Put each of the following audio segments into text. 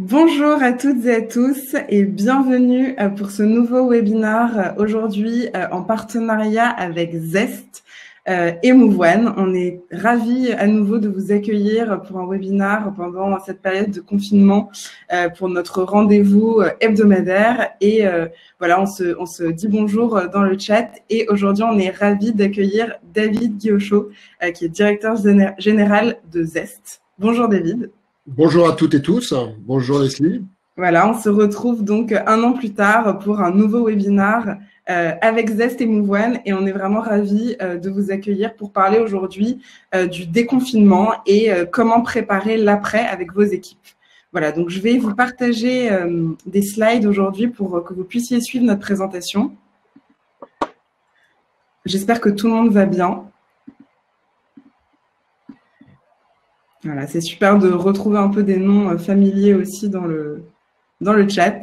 Bonjour à toutes et à tous et bienvenue pour ce nouveau webinaire aujourd'hui en partenariat avec Zest et Mouvoine. On est ravis à nouveau de vous accueillir pour un webinaire pendant cette période de confinement pour notre rendez-vous hebdomadaire et voilà, on se dit bonjour dans le chat et aujourd'hui on est ravis d'accueillir David Guillochot qui est directeur général de Zest. Bonjour David. Bonjour à toutes et tous. Bonjour Leslie. Voilà, on se retrouve donc un an plus tard pour un nouveau webinaire avec Zest et Mouvoine et on est vraiment ravis de vous accueillir pour parler aujourd'hui du déconfinement et comment préparer l'après avec vos équipes. Voilà, donc je vais vous partager des slides aujourd'hui pour que vous puissiez suivre notre présentation. J'espère que tout le monde va bien. Voilà, c'est super de retrouver un peu des noms familiers aussi dans le chat.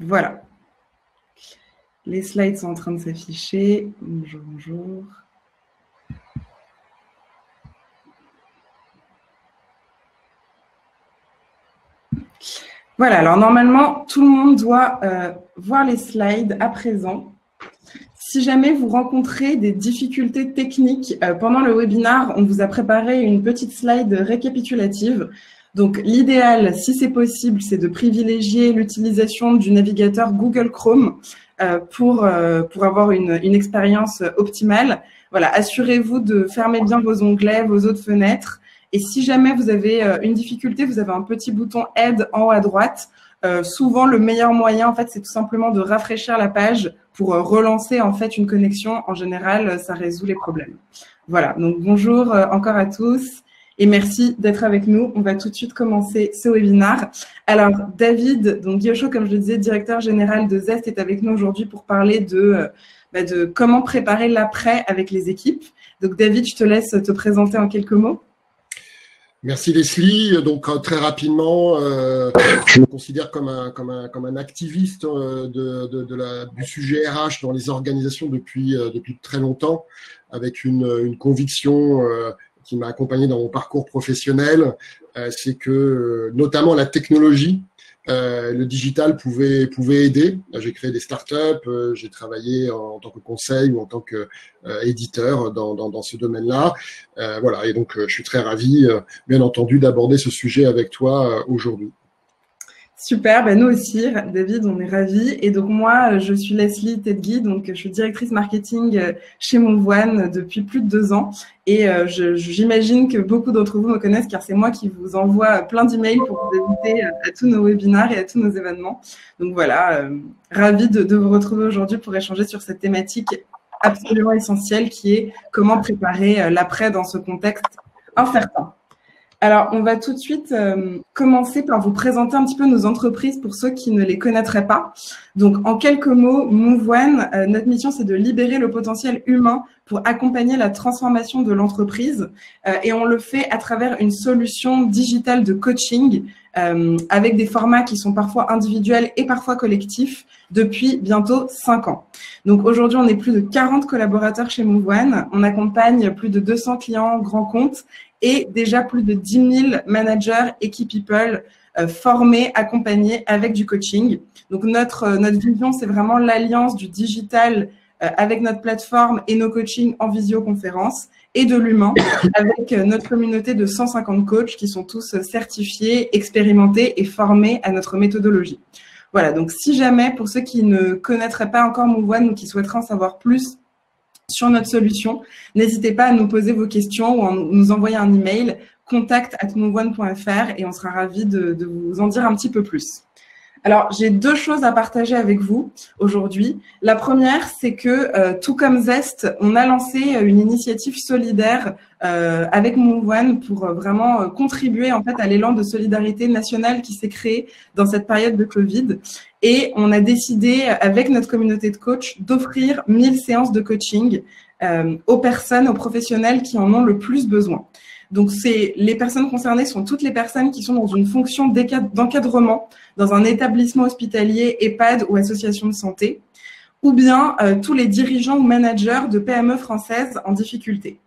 Voilà. Les slides sont en train de s'afficher. Bonjour, bonjour. Voilà, alors normalement, tout le monde doit voir les slides à présent. Si jamais vous rencontrez des difficultés techniques pendant le webinaire, on vous a préparé une petite slide récapitulative. Donc, l'idéal, si c'est possible, c'est de privilégier l'utilisation du navigateur Google Chrome pour avoir une expérience optimale. Voilà, assurez-vous de fermer bien vos onglets, vos autres fenêtres. Et si jamais vous avez une difficulté, vous avez un petit bouton « Aide » en haut à droite. Souvent, le meilleur moyen, en fait, c'est tout simplement de rafraîchir la page pour relancer, en fait, une connexion. En général, ça résout les problèmes. Voilà, donc bonjour encore à tous et merci d'être avec nous. On va tout de suite commencer ce webinaire. Alors, David, donc Guillochot, comme je le disais, directeur général de Zest, est avec nous aujourd'hui pour parler de comment préparer l'après avec les équipes. Donc, David, je te laisse te présenter en quelques mots. Merci Leslie. Donc très rapidement, je me considère comme un activiste du sujet RH dans les organisations depuis très longtemps, avec une conviction qui m'a accompagné dans mon parcours professionnel, c'est que notamment la technologie, le digital pouvait aider. J'ai créé des startups, j'ai travaillé en tant que conseil ou en tant qu'éditeur dans ce domaine-là. Voilà, et donc je suis très ravi, bien entendu, d'aborder ce sujet avec toi aujourd'hui. Super, ben nous aussi, David, on est ravis. Et donc moi, je suis Leslie Tedgui, donc je suis directrice marketing chez Mouvoine depuis plus de 2 ans. Et j'imagine que beaucoup d'entre vous me connaissent car c'est moi qui vous envoie plein d'emails pour vous inviter à tous nos webinaires et à tous nos événements. Donc voilà, ravie de vous retrouver aujourd'hui pour échanger sur cette thématique absolument essentielle qui est comment préparer l'après dans ce contexte incertain. Alors, on va tout de suite commencer par vous présenter un petit peu nos entreprises pour ceux qui ne les connaîtraient pas. Donc, en quelques mots, Mouvoine, notre mission, c'est de libérer le potentiel humain pour accompagner la transformation de l'entreprise. Et on le fait à travers une solution digitale de coaching avec des formats qui sont parfois individuels et parfois collectifs depuis bientôt 5 ans. Donc, aujourd'hui, on est plus de 40 collaborateurs chez Mouvoine. On accompagne plus de 200 clients grands comptes et déjà plus de 10 000 managers et key people formés, accompagnés avec du coaching. Donc, notre vision, c'est vraiment l'alliance du digital avec notre plateforme et nos coachings en visioconférence et de l'humain avec notre communauté de 150 coachs qui sont tous certifiés, expérimentés et formés à notre méthodologie. Voilà, donc si jamais, pour ceux qui ne connaîtraient pas encore Mouvoine ou qui souhaiteraient en savoir plus sur notre solution, n'hésitez pas à nous poser vos questions ou à nous envoyer un email contact@mouvoine.fr et on sera ravis de vous en dire un petit peu plus. Alors, j'ai 2 choses à partager avec vous aujourd'hui. La première, c'est que tout comme Zest, on a lancé une initiative solidaire avec Mouvoine pour vraiment contribuer en fait à l'élan de solidarité nationale qui s'est créé dans cette période de Covid. Et on a décidé, avec notre communauté de coachs, d'offrir 1000 séances de coaching aux personnes, aux professionnels qui en ont le plus besoin. Donc, les personnes concernées sont toutes les personnes qui sont dans une fonction d'encadrement dans un établissement hospitalier, EHPAD ou association de santé, ou bien tous les dirigeants ou managers de PME françaises en difficulté.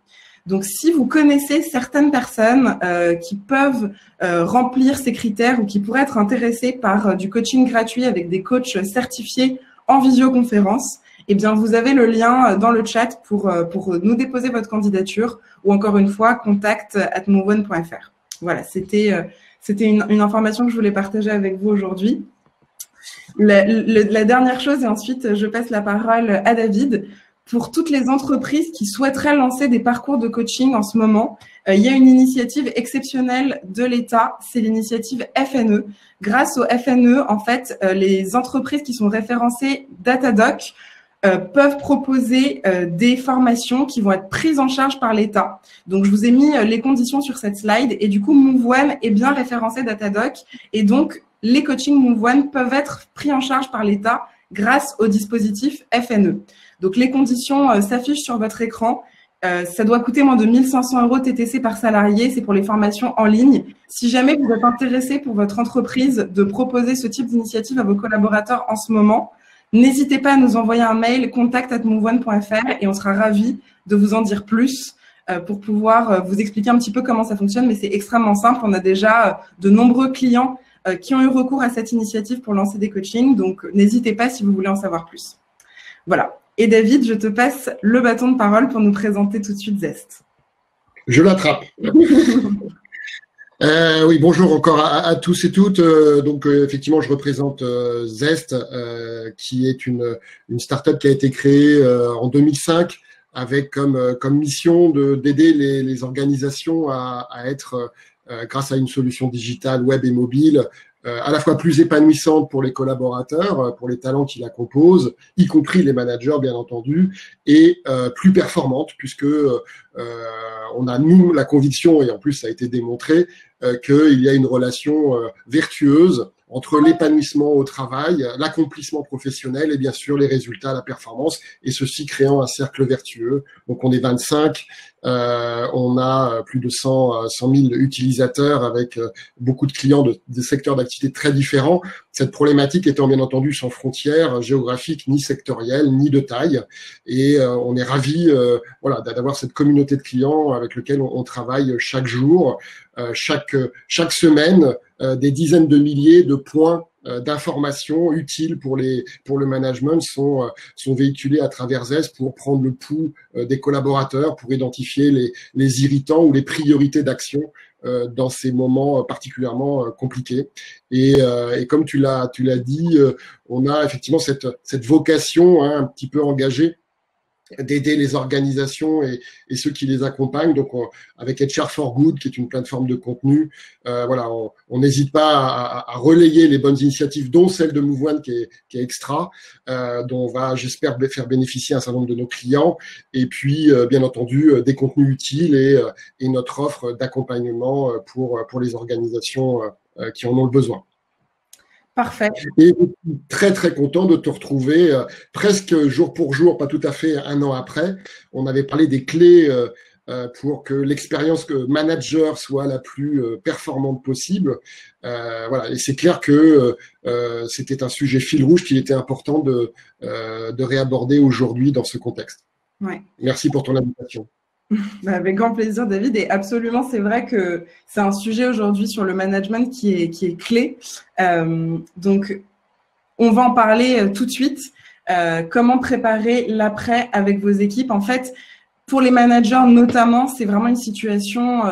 Donc, si vous connaissez certaines personnes qui peuvent remplir ces critères ou qui pourraient être intéressées par du coaching gratuit avec des coachs certifiés en visioconférence, eh bien, vous avez le lien dans le chat pour nous déposer votre candidature ou encore une fois, contact@moveone.fr. Voilà, c'était une information que je voulais partager avec vous aujourd'hui. La dernière chose, et ensuite je passe la parole à David. Pour toutes les entreprises qui souhaiteraient lancer des parcours de coaching en ce moment, il y a une initiative exceptionnelle de l'État, c'est l'initiative FNE. Grâce au FNE, en fait, les entreprises qui sont référencées Datadoc peuvent proposer des formations qui vont être prises en charge par l'État. Donc, je vous ai mis les conditions sur cette slide et du coup, MoveOne est bien référencé Datadoc et donc, les coachings MoveOne peuvent être pris en charge par l'État grâce au dispositif FNE. Donc, les conditions s'affichent sur votre écran. Ça doit coûter moins de 1 500 € TTC par salarié. C'est pour les formations en ligne. Si jamais vous êtes intéressé pour votre entreprise de proposer ce type d'initiative à vos collaborateurs en ce moment, n'hésitez pas à nous envoyer un mail contact@moveone.fr et on sera ravis de vous en dire plus pour pouvoir vous expliquer un petit peu comment ça fonctionne. Mais c'est extrêmement simple. On a déjà de nombreux clients qui ont eu recours à cette initiative pour lancer des coachings. Donc, n'hésitez pas si vous voulez en savoir plus. Voilà. Et David, je te passe le bâton de parole pour nous présenter tout de suite Zest. Je l'attrape. Oui, bonjour encore à tous et toutes. Donc, effectivement, je représente Zest, qui est une start-up qui a été créée en 2005 avec comme mission d'aider les organisations à être, grâce à une solution digitale, web et mobile, à la fois plus épanouissante pour les collaborateurs, pour les talents qui la composent, y compris les managers bien entendu, et plus performante puisque on a nous la conviction, et en plus ça a été démontré, qu'il y a une relation vertueuse entre l'épanouissement au travail, l'accomplissement professionnel et bien sûr les résultats, la performance, et ceci créant un cercle vertueux. Donc on est 25, on a plus de 100 000 utilisateurs avec beaucoup de clients de secteurs d'activité très différents. Cette problématique étant bien entendu sans frontières géographiques ni sectorielles ni de taille, et on est ravis voilà, d'avoir cette communauté de clients avec lequel on travaille chaque jour, chaque semaine. Des dizaines de milliers de points d'informations utiles pour le management sont véhiculés à travers Zest pour prendre le pouls des collaborateurs, pour identifier les irritants ou les priorités d'action dans ces moments particulièrement compliqués. Et comme tu l'as dit, on a effectivement cette vocation un petit peu engagée d'aider les organisations et ceux qui les accompagnent. Donc, avec HR for Good, qui est une plateforme de contenu, voilà, on n'hésite pas à relayer les bonnes initiatives, dont celle de MoveOne qui est extra, dont on va, j'espère, faire bénéficier un certain nombre de nos clients. Et puis, bien entendu, des contenus utiles et notre offre d'accompagnement pour les organisations qui en ont le besoin. Parfait. Et très, très content de te retrouver presque jour pour jour, pas tout à fait un an après. On avait parlé des clés pour que l'expérience manager soit la plus performante possible. Voilà. Et c'est clair que c'était un sujet fil rouge qu'il était important de réaborder aujourd'hui dans ce contexte. Ouais. Merci pour ton invitation. Avec grand plaisir, David. Et absolument, c'est vrai que c'est un sujet aujourd'hui sur le management qui est clé. Donc, on va en parler tout de suite. Comment préparer l'après avec vos équipes? En fait, pour les managers notamment, c'est vraiment une situation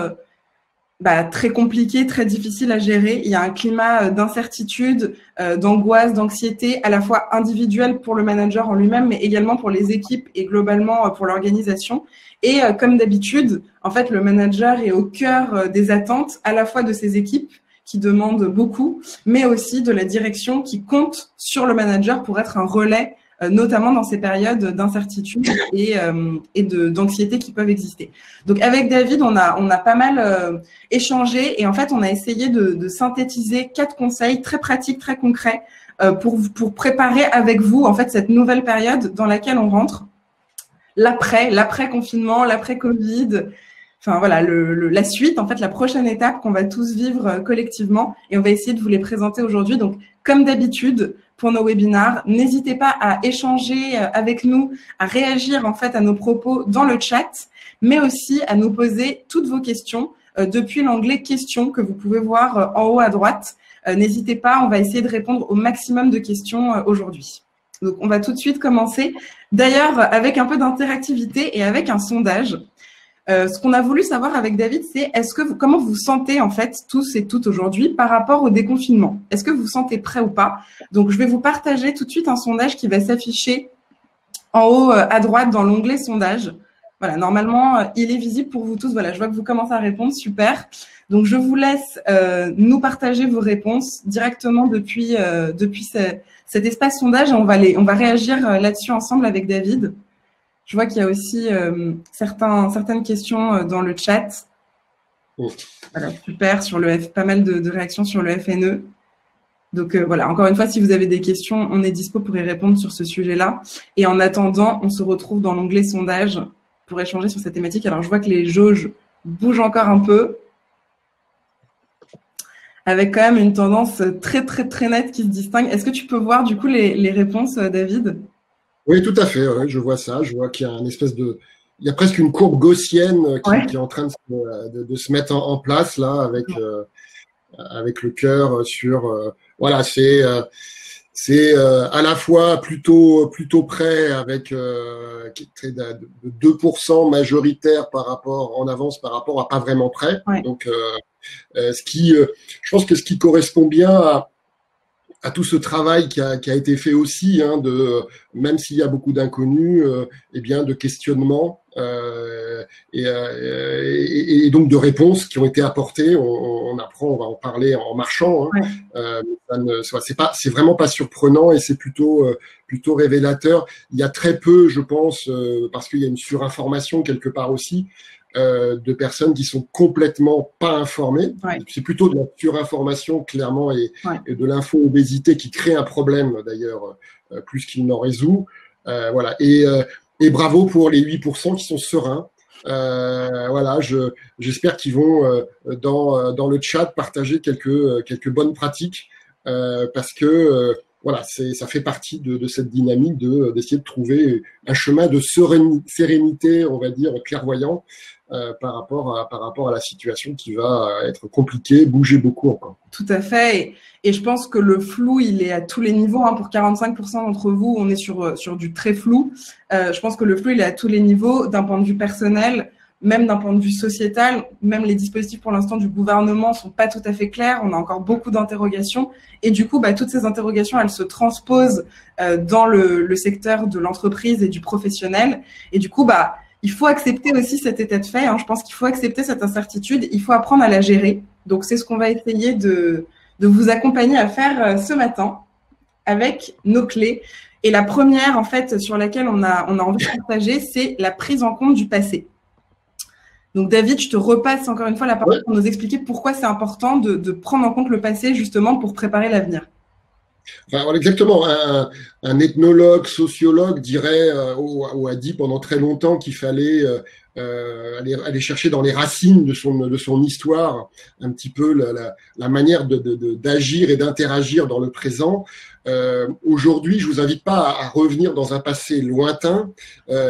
très compliquée, très difficile à gérer. Il y a un climat d'incertitude, d'angoisse, d'anxiété, à la fois individuelle pour le manager en lui-même, mais également pour les équipes et globalement pour l'organisation. Et comme d'habitude, en fait, le manager est au cœur des attentes, à la fois de ses équipes qui demandent beaucoup, mais aussi de la direction qui compte sur le manager pour être un relais, notamment dans ces périodes d'incertitude et d'anxiété qui peuvent exister. Donc, avec David, on a pas mal échangé et en fait, on a essayé de synthétiser 4 conseils très pratiques, très concrets pour préparer avec vous en fait cette nouvelle période dans laquelle on rentre. L'après-confinement, l'après-Covid, enfin voilà, la suite, en fait, la prochaine étape qu'on va tous vivre collectivement et on va essayer de vous les présenter aujourd'hui. Donc, comme d'habitude, pour nos webinars, n'hésitez pas à échanger avec nous, à réagir en fait à nos propos dans le chat, mais aussi à nous poser toutes vos questions depuis l'onglet questions que vous pouvez voir en haut à droite. N'hésitez pas, on va essayer de répondre au maximum de questions aujourd'hui. Donc, on va tout de suite commencer. D'ailleurs, avec un peu d'interactivité et avec un sondage. Ce qu'on a voulu savoir avec David, c'est comment vous sentez en fait tous et toutes aujourd'hui par rapport au déconfinement? Est-ce que vous vous sentez prêt ou pas? Donc, je vais vous partager tout de suite un sondage qui va s'afficher en haut à droite dans l'onglet sondage. Voilà, normalement, il est visible pour vous tous. Voilà, je vois que vous commencez à répondre, super. Donc, je vous laisse nous partager vos réponses directement depuis cet espace sondage. On va réagir là-dessus ensemble avec David. Je vois qu'il y a aussi certaines questions dans le chat. Voilà, super, pas mal de réactions sur le FNE. Donc voilà, encore une fois, si vous avez des questions, on est dispo pour y répondre sur ce sujet-là. Et en attendant, on se retrouve dans l'onglet sondage pour échanger sur cette thématique. Alors, je vois que les jauges bougent encore un peu, avec quand même une tendance très, très, très nette qui se distingue. Est-ce que tu peux voir du coup les réponses, David? Oui, tout à fait. Ouais, je vois ça. Je vois qu'il y a il y a presque une courbe gaussienne qui est en train de se mettre en place là, avec le cœur sur. Voilà, c'est à la fois plutôt près avec 2% majoritaire en avance par rapport à pas vraiment près. Ouais. Donc, je pense que ce qui correspond bien à tout ce travail qui a été fait aussi, même s'il y a beaucoup d'inconnus, eh bien de questionnements et donc de réponses qui ont été apportées. On apprend, on va en parler en marchant. C'est vraiment pas surprenant et c'est plutôt révélateur. Il y a très peu, je pense, parce qu'il y a une surinformation quelque part aussi. De personnes qui sont complètement pas informées. Ouais. C'est plutôt de la surinformation, clairement, et de l'info-obésité qui crée un problème, d'ailleurs, plus qu'il n'en résout. Voilà. Et bravo pour les 8% qui sont sereins. Voilà, j'espère qu'ils vont, dans le chat, partager quelques bonnes pratiques, parce que voilà, ça fait partie de cette dynamique d'essayer de trouver un chemin de sérénité, on va dire, clairvoyant, par rapport à la situation qui va être compliquée, bouger beaucoup encore. Tout à fait. Et je pense que le flou, il est à tous les niveaux. Pour 45% d'entre vous, on est sur du très flou. Je pense que le flou, il est à tous les niveaux, d'un point de vue personnel, même d'un point de vue sociétal. Même les dispositifs, pour l'instant, du gouvernement sont pas tout à fait clairs. On a encore beaucoup d'interrogations. Et du coup, toutes ces interrogations, elles se transposent dans le secteur de l'entreprise et du professionnel. Et du coup, il faut accepter aussi cet état de fait. Je pense qu'il faut accepter cette incertitude. Il faut apprendre à la gérer. Donc, c'est ce qu'on va essayer de vous accompagner à faire ce matin avec nos clés. Et la première, en fait, sur laquelle on a envie de partager, c'est la prise en compte du passé. Donc, David, je te repasse encore une fois la parole pour nous expliquer pourquoi c'est important de prendre en compte le passé, justement, pour préparer l'avenir. Enfin, exactement. Un ethnologue, sociologue dirait ou a dit pendant très longtemps qu'il fallait aller chercher dans les racines de son histoire un petit peu la manière d'agir et d'interagir dans le présent. Aujourd'hui, je vous invite pas à revenir dans un passé lointain,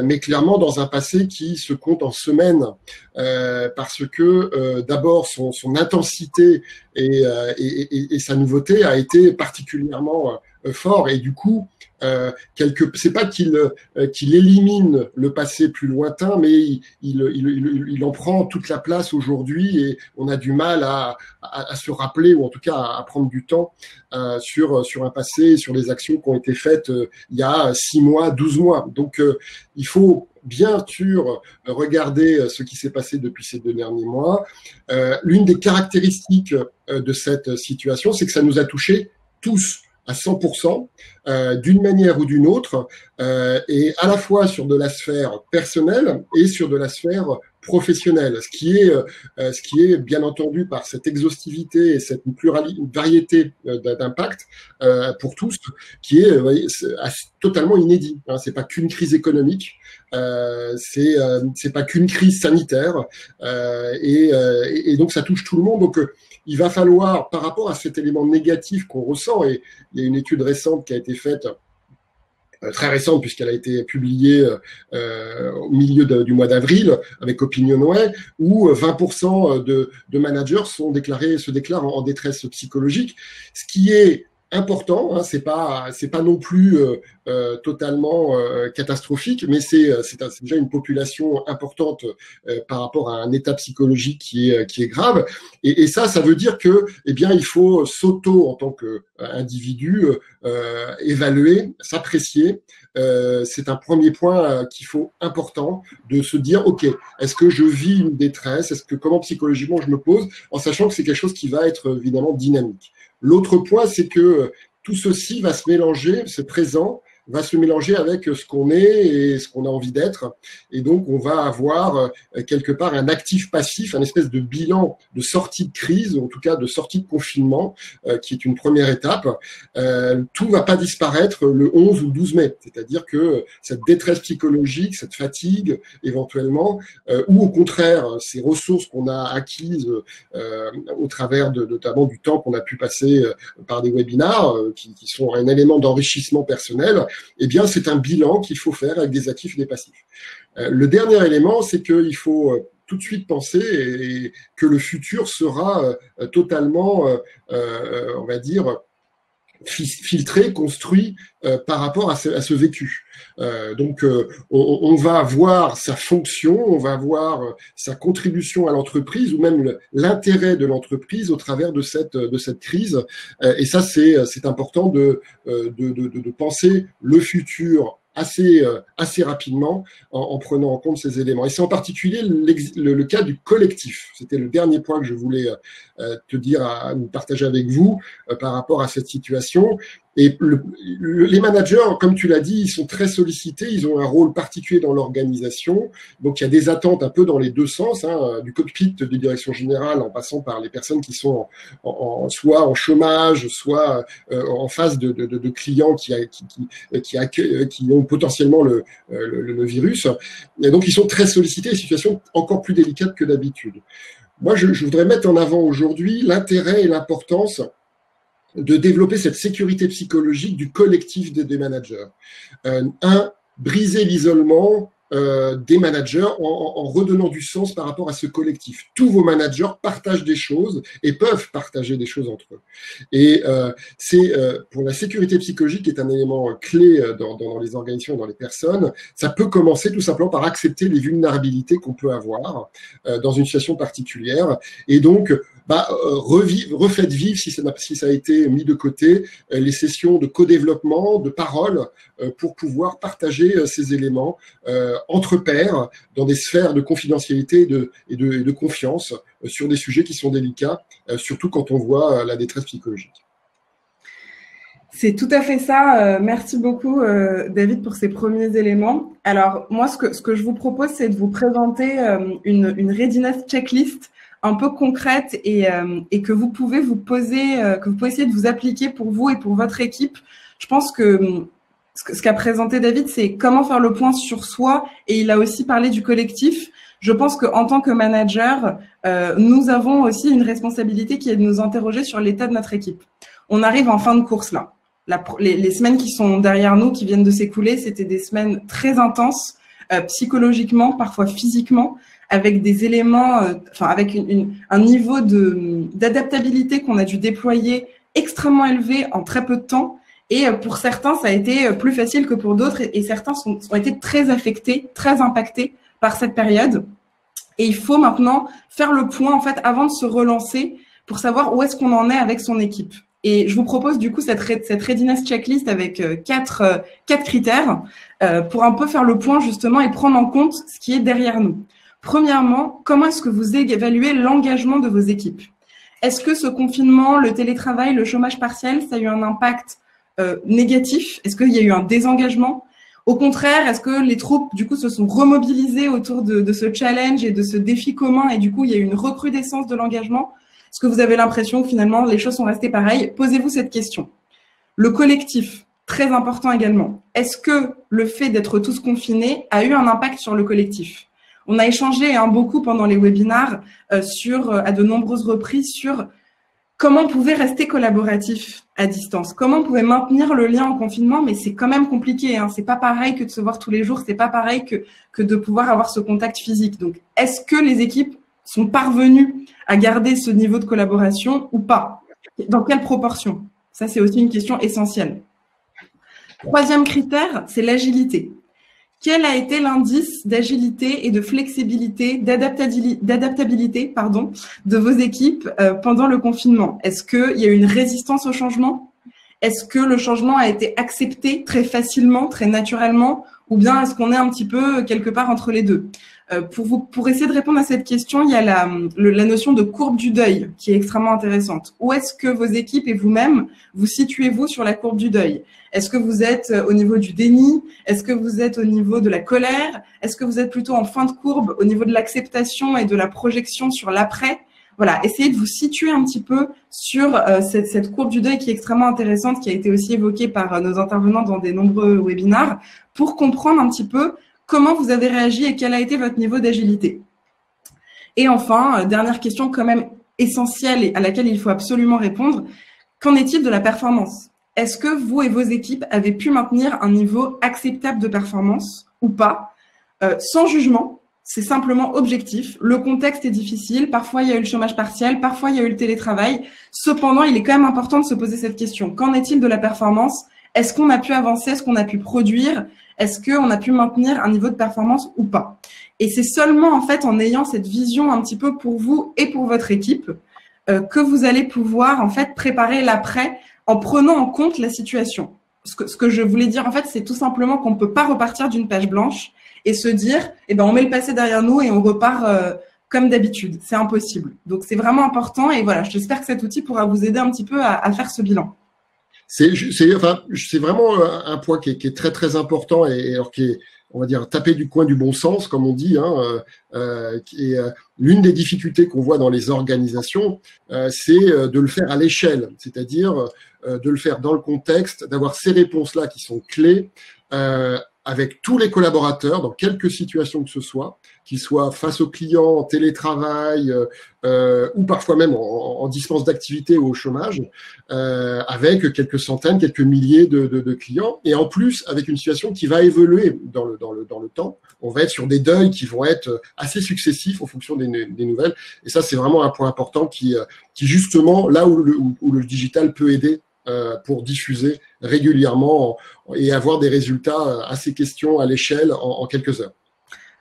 mais clairement dans un passé qui se compte en semaines, parce que d'abord son intensité et sa nouveauté a été particulièrement fort, et du coup c'est pas qu'il élimine le passé plus lointain, mais il en prend toute la place aujourd'hui, et on a du mal à se rappeler, ou en tout cas à prendre du temps sur un passé, sur les actions qui ont été faites il y a 6 mois, 12 mois. Donc il faut bien sûr regarder ce qui s'est passé depuis ces 2 derniers mois. L'une des caractéristiques de cette situation, c'est que ça nous a touchés tous à 100%, d'une manière ou d'une autre, et à la fois sur de la sphère personnelle et sur de la sphère professionnelle, ce qui est bien entendu par cette exhaustivité et cette variété d'impact pour tous, qui est totalement inédit. Hein. C'est pas qu'une crise économique, c'est pas qu'une crise sanitaire, et donc ça touche tout le monde. Donc il va falloir, par rapport à cet élément négatif qu'on ressent, et il y a une étude récente qui a été faite, très récente puisqu'elle a été publiée au milieu du mois d'avril avec OpinionWay, où 20% de managers se déclarent en détresse psychologique, ce qui est important, hein, c'est pas non plus totalement catastrophique, mais c'est déjà une population importante par rapport à un état psychologique qui est grave, et ça veut dire que il faut en tant qu'individu évaluer, s'apprécier. C'est un premier point qu'il faut important, de se dire ok, est-ce que je vis une détresse, comment psychologiquement je me pose, en sachant que c'est quelque chose qui va être évidemment dynamique. L'autre point, c'est que tout ceci va se mélanger, ce présent va se mélanger avec ce qu'on est et ce qu'on a envie d'être. Et donc, on va avoir quelque part un actif-passif, un espèce de bilan de sortie de crise, ou en tout cas de sortie de confinement, qui est une première étape. Tout va pas disparaître le 11 ou le 12 mai. C'est-à-dire que cette détresse psychologique, cette fatigue, éventuellement, ou au contraire, ces ressources qu'on a acquises au travers notamment du temps qu'on a pu passer par des webinars, qui sont un élément d'enrichissement personnel, c'est un bilan qu'il faut faire avec des actifs et des passifs. Le dernier élément, c'est qu'il faut tout de suite penser que le futur sera totalement, on va dire, filtré, construit par rapport à ce vécu. Donc, on va voir sa fonction, on va voir sa contribution à l'entreprise ou même l'intérêt de l'entreprise au travers de cette crise. Et ça, c'est important de penser le futur assez rapidement en prenant en compte ces éléments. Et c'est en particulier le cas du collectif. C'était le dernier point que je voulais te dire, nous partager avec vous par rapport à cette situation. Et les managers, comme tu l'as dit, ils sont très sollicités, ils ont un rôle particulier dans l'organisation. Donc, il y a des attentes un peu dans les deux sens, hein, du cockpit de direction générale en passant par les personnes qui sont soit en chômage, soit en face de clients qui ont potentiellement le virus. Et donc, ils sont très sollicités, des situations encore plus délicates que d'habitude. Moi, je voudrais mettre en avant aujourd'hui l'intérêt et l'importance de développer cette sécurité psychologique du collectif des managers. Briser l'isolement des managers en redonnant du sens par rapport à ce collectif. Tous vos managers partagent des choses et peuvent partager des choses entre eux. Et c'est pour la sécurité psychologique qui est un élément clé dans les organisations et dans les personnes. Ça peut commencer tout simplement par accepter les vulnérabilités qu'on peut avoir dans une situation particulière, et donc refaites vivre, si ça a été mis de côté, les sessions de co-développement, de parole, pour pouvoir partager ces éléments entre pairs, dans des sphères de confidentialité et de confiance sur des sujets qui sont délicats, surtout quand on voit la détresse psychologique. C'est tout à fait ça. Merci beaucoup, David, pour ces premiers éléments. Alors, moi, ce que je vous propose, c'est de vous présenter une readiness checklist un peu concrète et que vous pouvez vous poser, que vous pouvez essayer de vous appliquer pour vous et pour votre équipe. Je pense que ce qu'a présenté David, c'est comment faire le point sur soi, et il a aussi parlé du collectif. Je pense qu'en tant que manager, nous avons aussi une responsabilité qui est de nous interroger sur l'état de notre équipe. On arrive en fin de course là. Les semaines qui sont derrière nous, qui viennent de s'écouler, c'était des semaines très intenses, psychologiquement, parfois physiquement, avec des éléments, avec un niveau d'adaptabilité qu'on a dû déployer extrêmement élevé en très peu de temps. Et pour certains, ça a été plus facile que pour d'autres, et certains ont été très affectés, très impactés par cette période. Et il faut maintenant faire le point, en fait, avant de se relancer, pour savoir où est-ce qu'on en est avec son équipe. Et je vous propose du coup cette readiness checklist avec quatre critères pour un peu faire le point justement et prendre en compte ce qui est derrière nous. Premièrement, comment est-ce que vous évaluez l'engagement de vos équipes? Est-ce que ce confinement, le télétravail, le chômage partiel, ça a eu un impact négatif? Est-ce qu'il y a eu un désengagement? Au contraire, est-ce que les troupes, du coup, se sont remobilisées autour de ce challenge et de ce défi commun et du coup, il y a eu une recrudescence de l'engagement? Est-ce que vous avez l'impression que finalement, les choses sont restées pareilles? Posez-vous cette question. Le collectif, très important également. Est-ce que le fait d'être tous confinés a eu un impact sur le collectif? On a échangé beaucoup pendant les webinars à de nombreuses reprises sur comment on pouvait rester collaboratif à distance, comment on pouvait maintenir le lien en confinement, mais c'est quand même compliqué. Hein. C'est pas pareil que de se voir tous les jours, c'est pas pareil que de pouvoir avoir ce contact physique. Donc, est-ce que les équipes sont parvenues à garder ce niveau de collaboration ou pas? Dans quelle proportion? Ça, c'est aussi une question essentielle. Troisième critère, c'est l'agilité. Quel a été l'indice d'agilité et de flexibilité, d'adaptabilité, de vos équipes pendant le confinement? Est-ce qu'il y a eu une résistance au changement? Est-ce que le changement a été accepté très facilement, très naturellement? Ou bien est-ce qu'on est un petit peu quelque part entre les deux? Pour essayer de répondre à cette question, il y a la notion de courbe du deuil qui est extrêmement intéressante. Où est-ce que vos équipes et vous-même, vous situez-vous sur la courbe du deuil? Est-ce que vous êtes au niveau du déni? Est-ce que vous êtes au niveau de la colère? Est-ce que vous êtes plutôt en fin de courbe au niveau de l'acceptation et de la projection sur l'après? Voilà, essayez de vous situer un petit peu sur cette courbe du deuil qui est extrêmement intéressante, qui a été aussi évoquée par nos intervenants dans des nombreux webinars, pour comprendre un petit peu comment vous avez réagi et quel a été votre niveau d'agilité. Et enfin, dernière question quand même essentielle et à laquelle il faut absolument répondre, qu'en est-il de la performance? Est-ce que vous et vos équipes avez pu maintenir un niveau acceptable de performance ou pas? Sans jugement, c'est simplement objectif. Le contexte est difficile, parfois il y a eu le chômage partiel, parfois il y a eu le télétravail. Cependant, il est quand même important de se poser cette question. Qu'en est-il de la performance? Est-ce qu'on a pu avancer? Est-ce qu'on a pu produire? Est-ce qu'on a pu maintenir un niveau de performance ou pas? Et c'est seulement en fait en ayant cette vision un petit peu pour vous et pour votre équipe que vous allez pouvoir en fait préparer l'après en prenant en compte la situation. Ce que je voulais dire en fait, c'est tout simplement qu'on ne peut pas repartir d'une page blanche et se dire, eh ben on met le passé derrière nous et on repart comme d'habitude. C'est impossible. Donc c'est vraiment important et voilà, j'espère que cet outil pourra vous aider un petit peu à faire ce bilan. C'est vraiment un point qui est très très important et alors qui est, on va dire, tapé du coin du bon sens, comme on dit, qui est l'une des difficultés qu'on voit dans les organisations, c'est de le faire à l'échelle, c'est-à-dire de le faire dans le contexte, d'avoir ces réponses-là qui sont clés avec tous les collaborateurs dans quelque situation que ce soit, qu'ils soient face aux clients, en télétravail ou parfois même en dispense d'activité ou au chômage, avec quelques centaines, quelques milliers de clients, et en plus avec une situation qui va évoluer dans le temps. On va être sur des deuils qui vont être assez successifs en fonction des nouvelles, et ça c'est vraiment un point important qui justement là où le digital peut aider pour diffuser régulièrement et avoir des résultats à ces questions à l'échelle en quelques heures.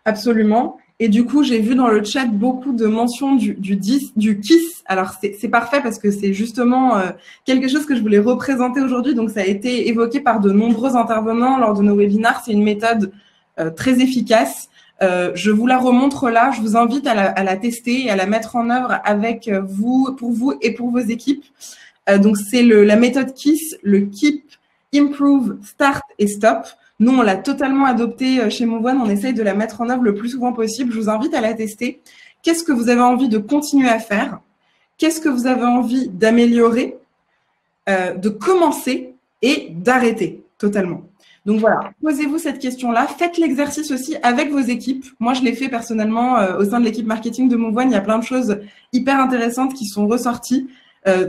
Absolument. Et du coup, j'ai vu dans le chat beaucoup de mentions du KISS. Alors, c'est parfait parce que c'est justement quelque chose que je voulais représenter aujourd'hui. Donc, ça a été évoqué par de nombreux intervenants lors de nos webinars. C'est une méthode très efficace. Je vous la remontre là. Je vous invite à la tester et à la mettre en œuvre avec vous, pour vous et pour vos équipes. Donc, c'est la méthode KISS, le Keep, Improve, Start et Stop. Nous, on l'a totalement adoptée chez Moveone. On essaye de la mettre en œuvre le plus souvent possible. Je vous invite à la tester. Qu'est-ce que vous avez envie de continuer à faire? Qu'est-ce que vous avez envie d'améliorer, de commencer et d'arrêter totalement? Donc voilà, posez-vous cette question-là. Faites l'exercice aussi avec vos équipes. Moi, je l'ai fait personnellement au sein de l'équipe marketing de Moveone. Il y a plein de choses hyper intéressantes qui sont ressorties.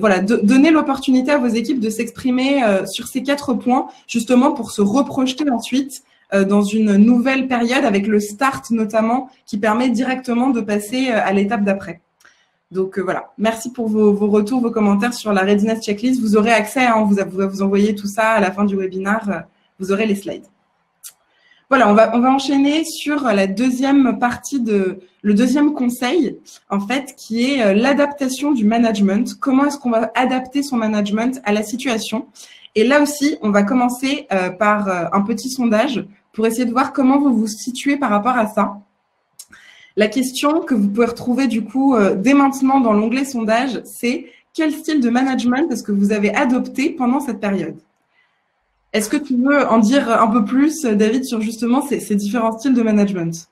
Voilà, donnez l'opportunité à vos équipes de s'exprimer sur ces 4 points, justement pour se reprojeter ensuite dans une nouvelle période avec le start notamment, qui permet directement de passer à l'étape d'après. Donc voilà, merci pour vos retours, vos commentaires sur la Readiness Checklist. Vous aurez accès, hein, vous envoyez tout ça à la fin du webinaire, vous aurez les slides. Voilà, on va enchaîner sur la deuxième partie le deuxième conseil, en fait, qui est l'adaptation du management. Comment est-ce qu'on va adapter son management à la situation? Et là aussi, on va commencer par un petit sondage pour essayer de voir comment vous vous situez par rapport à ça. La question que vous pouvez retrouver du coup dès maintenant dans l'onglet sondage, c'est quel style de management est-ce que vous avez adopté pendant cette période? Est-ce que tu veux en dire un peu plus, David, sur justement ces différents styles de management?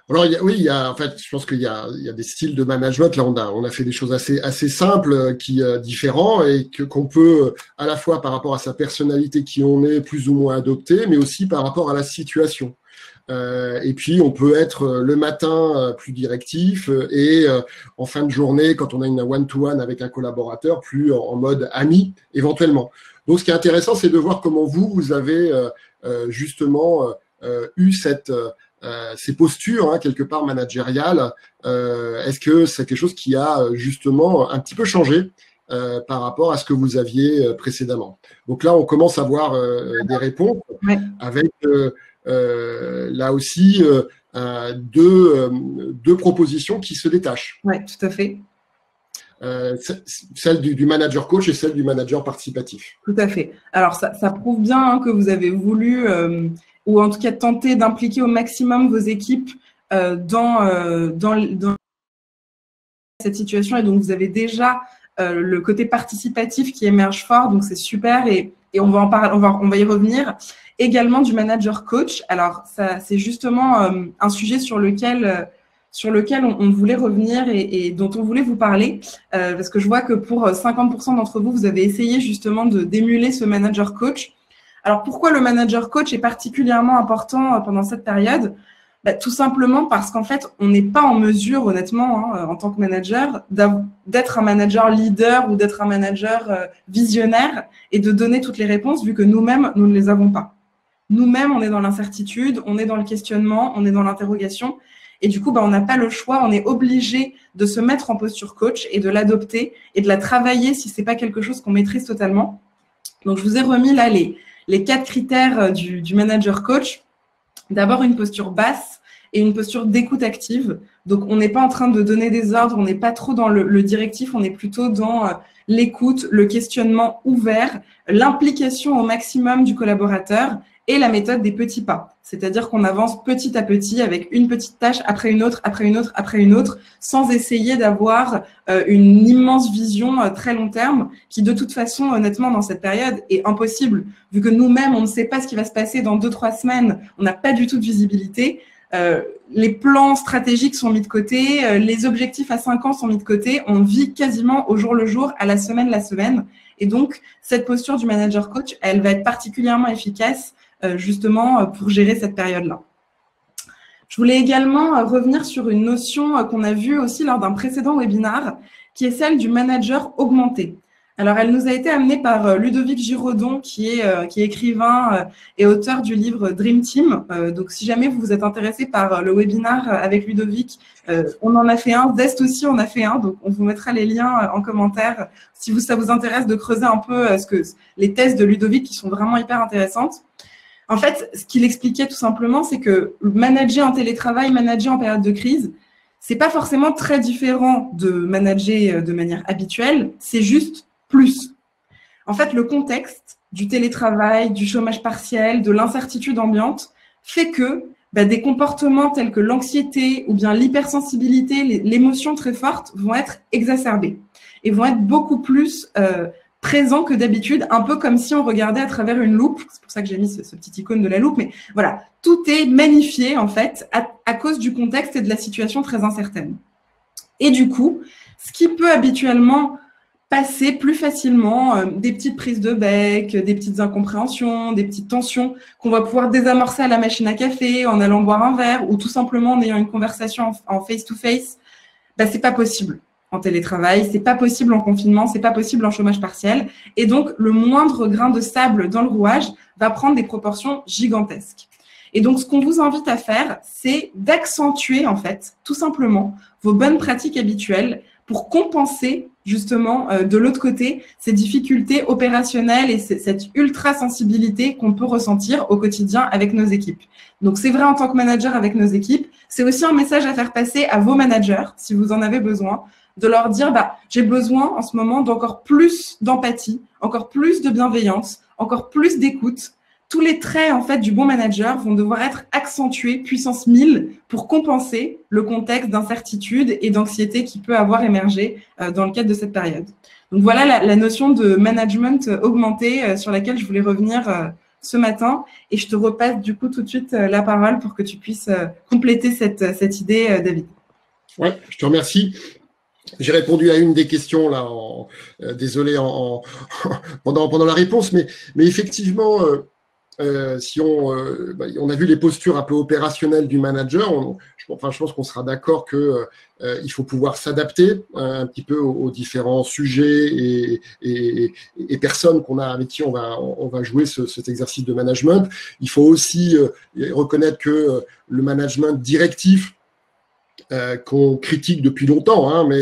Alors, en fait, je pense qu'il y a des styles de management. Là, on a fait des choses assez simples, différents et qu'on peut à la fois par rapport à sa personnalité qui on est plus ou moins adopter, mais aussi par rapport à la situation. Et puis, on peut être le matin plus directif et en fin de journée, quand on a une one-to-one avec un collaborateur, plus en mode ami, éventuellement. Donc, ce qui est intéressant, c'est de voir comment vous avez justement eu ces postures, hein, quelque part managériales. Est-ce que c'est quelque chose qui a justement un petit peu changé par rapport à ce que vous aviez précédemment? Donc là, on commence à voir des réponses avec là aussi deux propositions qui se détachent. Oui, tout à fait. Celle du manager coach et celle du manager participatif. Tout à fait. Alors, ça prouve bien que vous avez voulu, ou en tout cas tenter d'impliquer au maximum vos équipes dans cette situation. Et donc, vous avez déjà le côté participatif qui émerge fort. Donc, c'est super. Et on va en parler, on va y revenir. Également du manager coach. Alors, ça, c'est justement un sujet sur lequel on voulait revenir et dont on voulait vous parler, parce que je vois que pour 50% d'entre vous, vous avez essayé justement d'émuler ce manager coach. Alors, pourquoi le manager coach est particulièrement important pendant cette période? Tout simplement parce qu'en fait, on n'est pas en mesure, honnêtement, hein, en tant que manager, d'être un manager leader ou d'être un manager visionnaire et de donner toutes les réponses, vu que nous-mêmes, nous ne les avons pas. Nous-mêmes, on est dans l'incertitude, on est dans le questionnement, on est dans l'interrogation. Et du coup, on n'a pas le choix, on est obligé de se mettre en posture coach et de l'adopter et de la travailler si ce n'est pas quelque chose qu'on maîtrise totalement. Donc, je vous ai remis là les 4 critères du manager coach. D'abord, une posture basse et une posture d'écoute active. Donc, on n'est pas en train de donner des ordres, on n'est pas trop dans le directif, on est plutôt dans l'écoute, le questionnement ouvert, l'implication au maximum du collaborateur et la méthode des petits pas. C'est-à-dire qu'on avance petit à petit avec une petite tâche après une autre, après une autre, après une autre, sans essayer d'avoir une immense vision très long terme qui, de toute façon, honnêtement, dans cette période, est impossible. Vu que nous-mêmes, on ne sait pas ce qui va se passer dans 2-3 semaines, on n'a pas du tout de visibilité. Les plans stratégiques sont mis de côté, les objectifs à 5 ans sont mis de côté, on vit quasiment au jour le jour, à la semaine. Et donc, cette posture du manager coach, elle va être particulièrement efficace justement pour gérer cette période-là. Je voulais également revenir sur une notion qu'on a vue aussi lors d'un précédent webinaire, qui est celle du manager augmenté. Alors, elle nous a été amenée par Ludovic Giraudon, qui est écrivain et auteur du livre Dream Team. Donc, si jamais vous vous êtes intéressé par le webinaire avec Ludovic, on en a fait un. Zest aussi, on a fait un. Donc, on vous mettra les liens en commentaire si ça vous intéresse de creuser un peu les thèses de Ludovic qui sont vraiment hyper intéressantes. En fait, ce qu'il expliquait tout simplement, c'est que manager en télétravail, manager en période de crise, c'est pas forcément très différent de manager de manière habituelle, c'est juste plus. En fait, le contexte du télétravail, du chômage partiel, de l'incertitude ambiante fait que des comportements tels que l'anxiété ou bien l'hypersensibilité, l'émotion très forte vont être exacerbés et vont être beaucoup plus présent que d'habitude, un peu comme si on regardait à travers une loupe. C'est pour ça que j'ai mis ce petit icône de la loupe. Mais voilà, tout est magnifié en fait à cause du contexte et de la situation très incertaine. Et du coup, ce qui peut habituellement passer plus facilement, des petites prises de bec, des petites incompréhensions, des petites tensions qu'on va pouvoir désamorcer à la machine à café, en allant boire un verre ou tout simplement en ayant une conversation en face-to-face, c'est pas possible en télétravail, c'est pas possible en confinement, c'est pas possible en chômage partiel. Et donc, le moindre grain de sable dans le rouage va prendre des proportions gigantesques. Et donc, ce qu'on vous invite à faire, c'est d'accentuer, en fait, tout simplement, vos bonnes pratiques habituelles pour compenser, justement, de l'autre côté, ces difficultés opérationnelles et cette ultra-sensibilité qu'on peut ressentir au quotidien avec nos équipes. Donc, c'est vrai en tant que manager avec nos équipes. C'est aussi un message à faire passer à vos managers, si vous en avez besoin, de leur dire, j'ai besoin en ce moment d'encore plus d'empathie, encore plus de bienveillance, encore plus d'écoute, tous les traits en fait du bon manager vont devoir être accentués puissance 1000 pour compenser le contexte d'incertitude et d'anxiété qui peut avoir émergé dans le cadre de cette période. Donc voilà la notion de management augmenté sur laquelle je voulais revenir ce matin, et je te repasse du coup tout de suite la parole pour que tu puisses compléter cette idée, David. Ouais, je te remercie. J'ai répondu à une des questions là, désolé pendant la réponse, mais effectivement, si on a vu les postures un peu opérationnelles du manager, je pense qu'on sera d'accord que il faut pouvoir s'adapter un petit peu aux différents sujets et personnes qu'on a avec qui on va jouer cet exercice de management. Il faut aussi reconnaître que le management directif qu'on critique depuis longtemps, hein, mais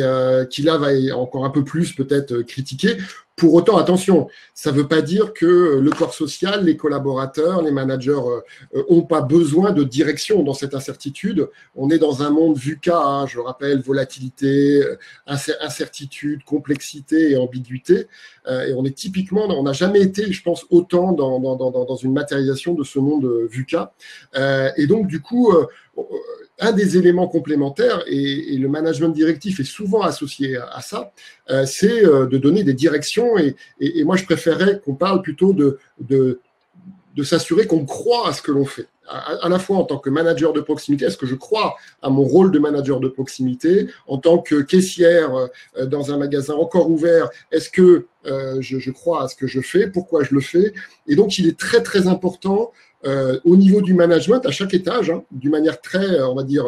qui là va encore un peu plus peut-être critiquer. Pour autant, attention, ça ne veut pas dire que le corps social, les collaborateurs, les managers ont pas besoin de direction dans cette incertitude. On est dans un monde VUCA, hein, je le rappelle, volatilité, incertitude, complexité et ambiguïté. Et on est typiquement, on n'a jamais été, je pense, autant dans une matérialisation de ce monde VUCA. Et donc, du coup, un des éléments complémentaires, et le management directif est souvent associé à ça, c'est de donner des directions. Et moi, je préférerais qu'on parle plutôt de s'assurer qu'on croit à ce que l'on fait. À la fois en tant que manager de proximité, est-ce que je crois à mon rôle de manager de proximité? En tant que caissière dans un magasin encore ouvert, est-ce que je crois à ce que je fais? Pourquoi je le fais? Et donc, il est très, très important au niveau du management, à chaque étage, hein, d'une manière très, on va dire,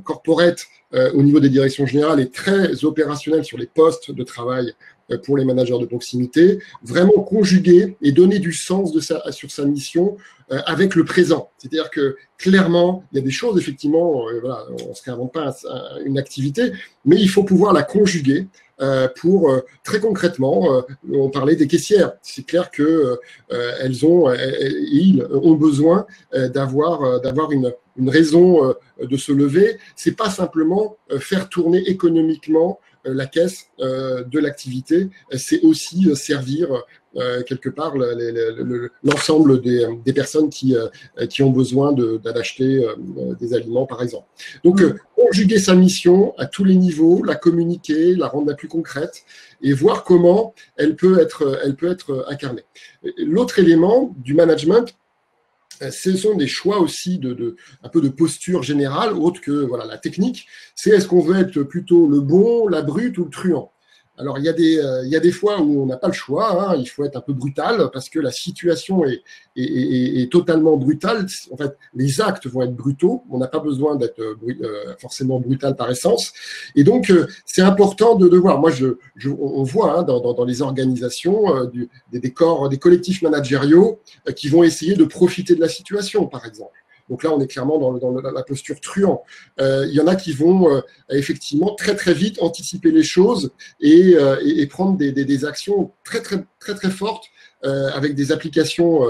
corporate, au niveau des directions générales et très opérationnelle sur les postes de travail pour les managers de proximité, vraiment conjuguer et donner du sens sur sa mission avec le présent. C'est-à-dire que clairement, il y a des choses, effectivement, voilà, on ne se réinvente pas une activité, mais il faut pouvoir la conjuguer pour très concrètement, on parlait des caissières. C'est clair que ils ont besoin d'avoir une raison de se lever. C'est pas simplement faire tourner économiquement la caisse de l'activité, c'est aussi servir quelque part l'ensemble des personnes qui ont besoin d'acheter des aliments, par exemple. Donc, conjuguer sa mission à tous les niveaux, la communiquer, la rendre la plus concrète et voir comment elle peut être incarnée. L'autre élément du management, ce sont des choix aussi un peu de posture générale, autre que voilà, la technique. C'est est-ce qu'on veut être plutôt le bon, la brute ou le truand? Alors, il y a des fois où on n'a pas le choix, hein, il faut être un peu brutal parce que la situation est totalement brutale. En fait, les actes vont être brutaux. On n'a pas besoin d'être forcément brutal par essence. Et donc, c'est important de voir. Moi, on voit hein, dans les organisations des collectifs managériaux qui vont essayer de profiter de la situation, par exemple. Donc là, on est clairement dans la posture truand. Il y en a qui vont effectivement très très vite anticiper les choses et prendre des actions très très très très fortes avec des applications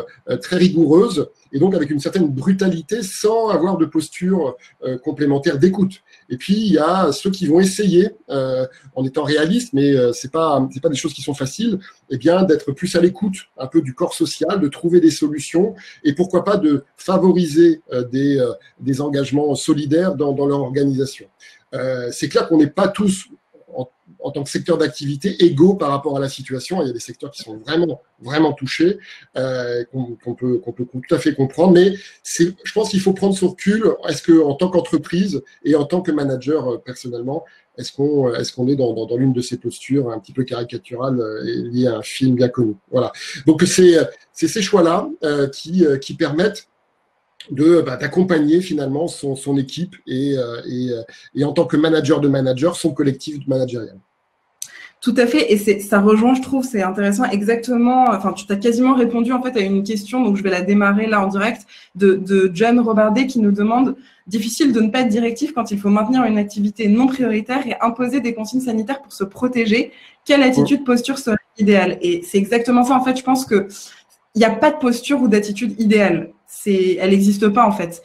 très rigoureuses et donc avec une certaine brutalité sans avoir de posture complémentaire d'écoute. Et puis il y a ceux qui vont essayer, en étant réalistes, mais c'est pas des choses qui sont faciles, eh bien d'être plus à l'écoute un peu du corps social, de trouver des solutions et pourquoi pas de favoriser des engagements solidaires dans leur organisation. C'est clair qu'on n'est pas tous en tant que secteur d'activité égaux par rapport à la situation. Il y a des secteurs qui sont vraiment, vraiment touchés, qu'on peut tout à fait comprendre. Mais je pense qu'il faut prendre son recul. Est-ce qu'en tant qu'entreprise et en tant que manager personnellement, est-ce qu'on est dans l'une de ces postures un petit peu caricaturales liées à un film bien connu? Voilà. Donc, c'est ces choix-là qui permettent d'accompagner finalement son équipe et en tant que manager de manager, son collectif managérial. Tout à fait, et ça rejoint, je trouve, c'est intéressant, exactement, enfin, tu t'as quasiment répondu en fait à une question, donc je vais la démarrer là en direct, de John Robardet qui nous demande « Difficile de ne pas être directif quand il faut maintenir une activité non prioritaire et imposer des consignes sanitaires pour se protéger. Quelle attitude, posture serait idéale ?» Et c'est exactement ça, en fait, je pense qu'il n'y a pas de posture ou d'attitude idéale, elle n'existe pas en fait.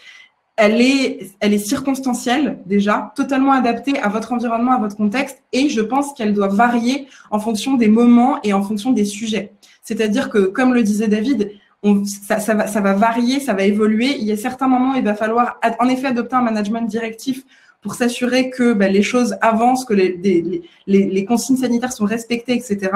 Elle est circonstancielle déjà, totalement adaptée à votre environnement, à votre contexte, et je pense qu'elle doit varier en fonction des moments et en fonction des sujets. C'est-à-dire que, comme le disait David, ça va varier, ça va évoluer. Il y a certains moments, il va falloir en effet adopter un management directif pour s'assurer que les choses avancent, que les consignes sanitaires sont respectées, etc.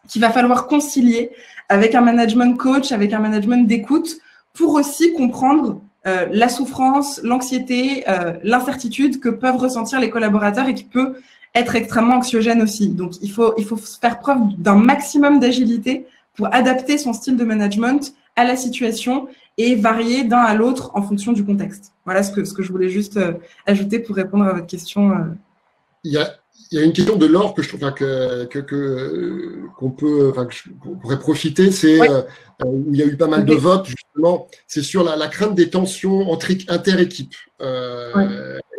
Qu'il va falloir concilier avec un management coach, avec un management d'écoute, pour aussi comprendre la souffrance, l'anxiété, l'incertitude que peuvent ressentir les collaborateurs et qui peut être extrêmement anxiogène aussi. Donc, il faut faire preuve d'un maximum d'agilité pour adapter son style de management à la situation et varier d'un à l'autre en fonction du contexte. Voilà ce que je voulais juste ajouter pour répondre à votre question. Il y a une question de l'ordre que je trouve qu'on pourrait profiter, c'est où il y a eu pas mal de votes, justement, c'est sur la crainte des tensions inter-équipes,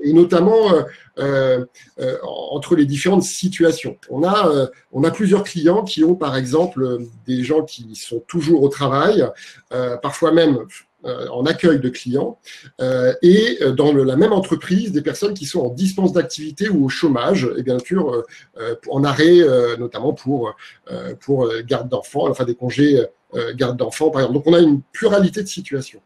et notamment entre les différentes situations. On a plusieurs clients qui ont, par exemple, des gens qui sont toujours au travail, parfois même en accueil de clients, et dans la même entreprise, des personnes qui sont en dispense d'activité ou au chômage, et bien sûr en arrêt, notamment pour garde d'enfants, enfin des congés garde d'enfants, par exemple. Donc on a une pluralité de situations.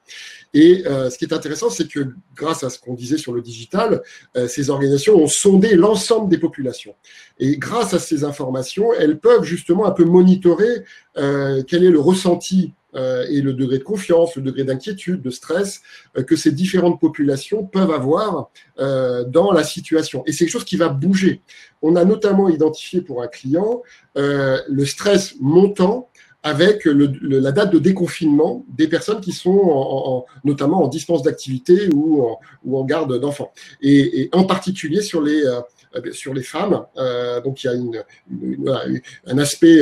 Et ce qui est intéressant, c'est que grâce à ce qu'on disait sur le digital, ces organisations ont sondé l'ensemble des populations. Et grâce à ces informations, elles peuvent justement un peu monitorer quel est le ressenti et le degré de confiance, le degré d'inquiétude, de stress que ces différentes populations peuvent avoir dans la situation. Et c'est quelque chose qui va bouger. On a notamment identifié pour un client le stress montant avec la date de déconfinement des personnes qui sont notamment en dispense d'activité ou en garde d'enfants. Et en particulier sur les femmes. Donc, il y a un aspect